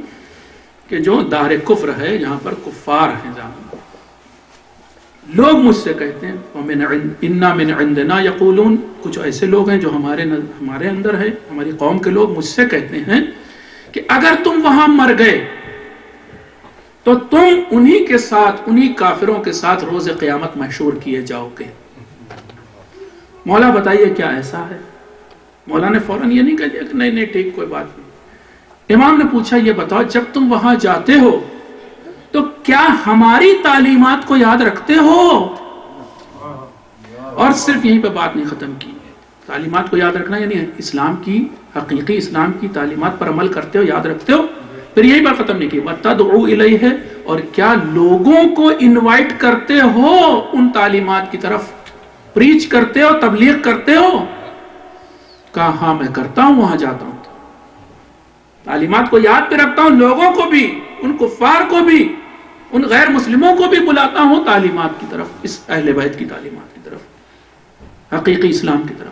S1: کہ جو دار کفر ہے، جہاں پر کفار ہیں. لوگ مجھ سے کہتے ہیں اِنَّا مِنْ عِنْدِنَا یقولون، کچھ ایسے لوگ ہیں جو ہمارے اندر ہے، ہماری قوم کے لوگ مجھ سے کہتے ہیں کہ اگر تم وہاں مر گئے تو تم انہی کے ساتھ، انہی کافروں کے ساتھ روز قیامت محشور کیے جاؤ گے. مولا بتائیے کیا ایسا ہے؟ مولا نے فوراً یہ نہیں کہہ دیا کہ نہیں ٹھیک کوئی بات نہیں. امام نے پوچھا یہ بتاؤ جب تم وہاں جاتے ہو تو کیا ہماری تعلیمات کو یاد رکھتے ہو؟ اور صرف یہیں پہ بات نہیں ختم کی. تعلیمات کو یاد رکھنا یعنی اسلام کی، حقیقی اسلام کی تعلیمات پر عمل کرتے ہو، یاد رکھتے ہو. پھر یہی بات ختم نہیں کی، وَتَدْعُوا إِلَيْهِ، اور کیا لوگوں کو انوائٹ کرتے ہو ان تعلیمات کی طرف، پریچ کرتے ہو، تبلیغ کرتے ہو؟ کہا ہاں میں کرتا ہوں، وہاں جاتا ہوں، تعلیمات کو یاد پہ رکھتا ہوں، لوگوں کو بھی، ان کفار کو بھی، ان غیر مسلموں کو بھی بلاتا ہوں تعلیمات کی طرف، اس اہل بیت کی تعلیمات کی طرف، حقیقی اسلام کی طرف.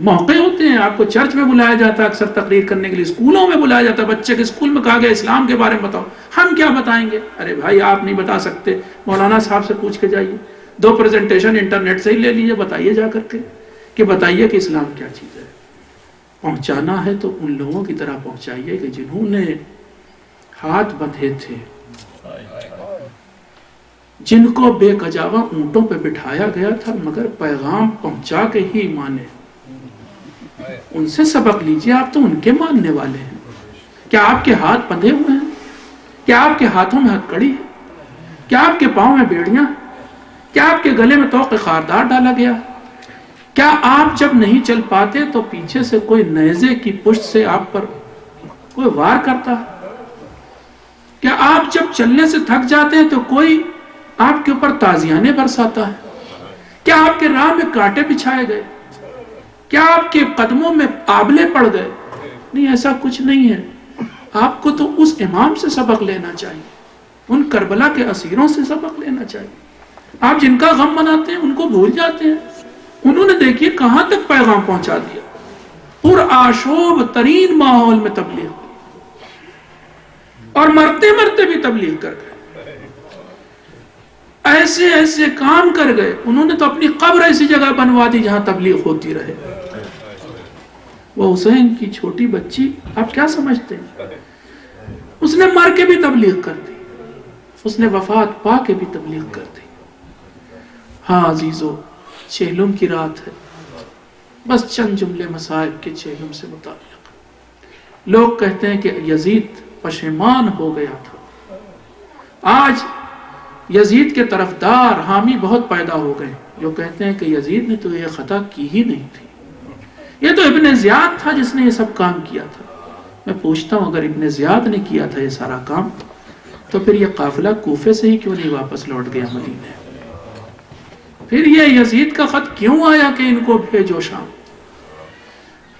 S1: موقع ہوتے ہیں، آپ کو چرچ میں بلایا جاتا ہے اکثر تقریر کرنے کے لیے، اسکولوں میں بلایا جاتا ہے، بچے کے اسکول میں کہا گیا اسلام کے بارے میں بتاؤ، ہم کیا بتائیں گے؟ ارے بھائی آپ نہیں بتا سکتے، مولانا صاحب سے پوچھ کے جائیے، 2 پریزنٹیشن انٹرنیٹ سے ہی لے لیجیے، بتائیے جا کر کے کہ بتائیے کہ اسلام کیا چیز ہے۔ پہنچانا ہے تو ان لوگوں کی طرح پہنچائیے کہ جنہوں نے ہاتھ بندھے تھے، جن کو بے کجاوا اونٹوں پہ بٹھایا گیا تھا مگر پیغام پہنچا کے ہی مانے، ان سے سبق لیجئے، آپ تو ان کے ماننے والے ہیں۔ کیا آپ کے ہاتھ بندھے ہوئے ہیں؟ کیا آپ کے ہاتھوں میں ہتھکڑی ہے؟ کیا آپ کے پاؤں میں بیڑیاں؟ کیا آپ کے گلے میں طوق خاردار ڈالا گیا؟ کیا آپ جب نہیں چل پاتے تو پیچھے سے کوئی نیزے کی پشت سے آپ پر کوئی وار کرتا ہے؟ کیا آپ جب چلنے سے تھک جاتے ہیں تو کوئی آپ کے اوپر تازیانے برساتا ہے؟ کیا آپ کے راہ میں کانٹے بچھائے گئے؟ کیا آپ کے قدموں میں آبلے پڑ گئے؟ نہیں، ایسا کچھ نہیں ہے۔ آپ کو تو اس امام سے سبق لینا چاہیے، ان کربلا کے اسیروں سے سبق لینا چاہیے۔ آپ جن کا غم مناتے ہیں ان کو بھول جاتے ہیں، انہوں نے دیکھیے کہاں تک پیغام پہنچا دیا، پرآشوب ترین ماحول میں تبلیغ کی، اور مرتے مرتے بھی تبلیغ کر گئے، ایسے ایسے کام کر گئے۔ انہوں نے تو اپنی قبر ایسی جگہ بنوا دی جہاں تبلیغ ہوتی رہے۔ وہ حسین کی چھوٹی بچی آپ کیا سمجھتے ہیں؟ اس نے مر کے بھی تبلیغ کر دی، اس نے وفات پا کے بھی تبلیغ کر دی۔ ہاں عزیزو، چہلم کی رات ہے، بس چند جملے مصائب کے چہلم سے متعلق۔ لوگ کہتے ہیں کہ یزید پشیمان ہو گیا تھا، آج یزید کے طرفدار حامی بہت پیدا ہو گئے جو کہتے ہیں کہ یزید نے تو یہ خطا کی ہی نہیں تھی، یہ تو ابن زیاد تھا جس نے یہ سب کام کیا تھا۔ میں پوچھتا ہوں اگر ابن زیاد نے کیا تھا یہ سارا کام تو پھر یہ قافلہ کوفے سے ہی کیوں نہیں واپس لوٹ گیا مدینے؟ پھر یہ یزید کا خط کیوں آیا کہ ان کو بھیجو شام؟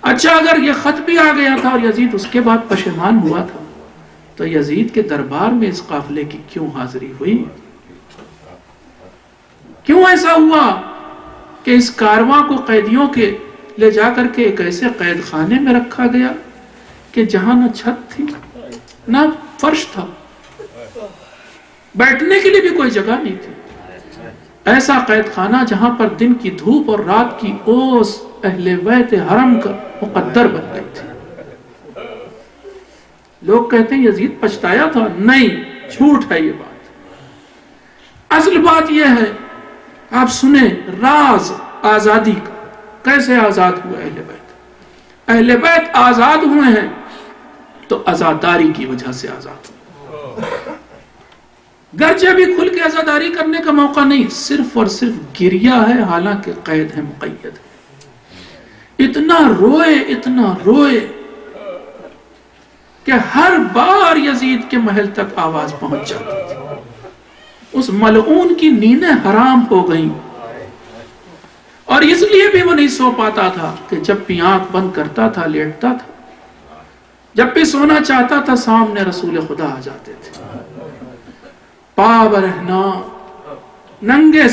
S1: اچھا اگر یہ خط بھی آ گیا تھا اور یزید اس کے بعد پشیمان ہوا تھا تو یزید کے دربار میں اس قافلے کی کیوں حاضری ہوئی؟ کیوں ایسا ہوا کہ اس کارواں کو قیدیوں کے لے جا کر کے ایک ایسے قید خانے میں رکھا گیا کہ جہاں نہ چھت تھی نہ فرش تھا، بیٹھنے کے لیے بھی کوئی جگہ نہیں تھی، ایسا قید خانہ جہاں پر دن کی دھوپ اور رات کی اوس اہل بیت حرم کا مقدر بن گئی تھی۔ لوگ کہتے ہیں یزید پچھتایا تھا، نہیں، جھوٹ ہے یہ بات۔ اصل بات یہ ہے، آپ سنیں راز آزادی کا، کیسے آزاد ہوئے اہل بیت؟ اہل بیت آزاد ہوئے ہیں تو عزاداری کی وجہ سے آزاد ہوئے، گرچہ بھی کھل کے عزاداری کرنے کا موقع نہیں، صرف اور صرف گریہ ہے، حالانکہ قید ہے، مقید ہے۔ اتنا روئے کہ ہر بار یزید کے محل تک آواز پہنچ جاتی تھی، اس ملعون کی نیندیں حرام ہو گئیں، اور اس لیے بھی وہ نہیں سو پاتا تھا کہ جب بھی آنکھ بند کرتا تھا لیٹتا تھا، جب بھی سونا چاہتا تھا سامنے رسول خدا آ جاتے تھے، پا برہنا، ننگے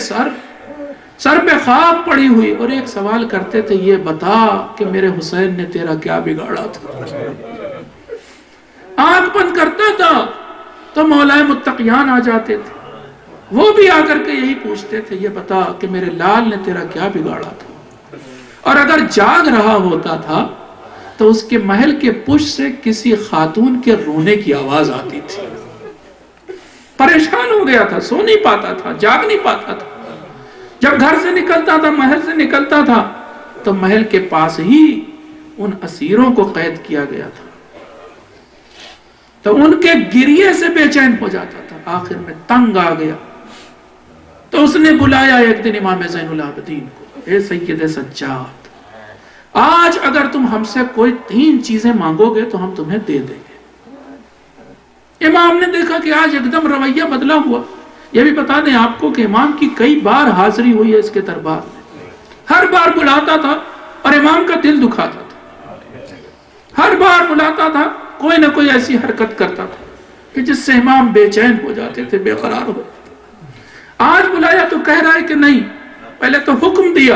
S1: سر پہ خاک پڑی ہوئی، اور ایک سوال کرتے تھے، یہ بتا کہ میرے حسین نے تیرا کیا بگاڑا تھا؟ آنکھ بند کرتا تھا تو مولا متقیان آ جاتے تھے، وہ بھی آ کر کے یہی پوچھتے تھے، یہ بتا کہ میرے لال نے تیرا کیا بگاڑا تھا؟ اور اگر جاگ رہا ہوتا تھا تو اس کے محل کے پشت سے کسی خاتون کے رونے کی آواز آتی تھی، پریشان ہو گیا تھا، سو نہیں پاتا تھا، جاگ نہیں پاتا تھا۔ جب گھر سے نکلتا تھا، محل سے نکلتا تھا تو محل کے پاس ہی ان اسیروں کو قید کیا گیا تھا، تو ان کے گریے سے بے چین ہو جاتا تھا، آخر میں تنگ آ گیا تو اس نے بلایا ایک دن امام زین العابدین کو، اے سید سجاد، آج اگر تم ہم سے کوئی 3 چیزیں مانگو گے تو ہم تمہیں دے دیں گے۔ امام نے دیکھا کہ آج ایک دم رویہ بدلا ہوا۔ یہ بھی بتا دیں آپ کو کہ امام کی کئی بار حاضری ہوئی ہے اس کے دربار میں، ہر بار بلاتا تھا اور امام کا دل دکھاتا تھا، ہر بار بلاتا تھا کوئی نہ کوئی ایسی حرکت کرتا تھا کہ جس سے امام بے چین ہو جاتے تھے، بے قرار ہو جاتے تھے۔ آج بلایا تو کہہ رہا ہے کہ نہیں، پہلے تو حکم دیا،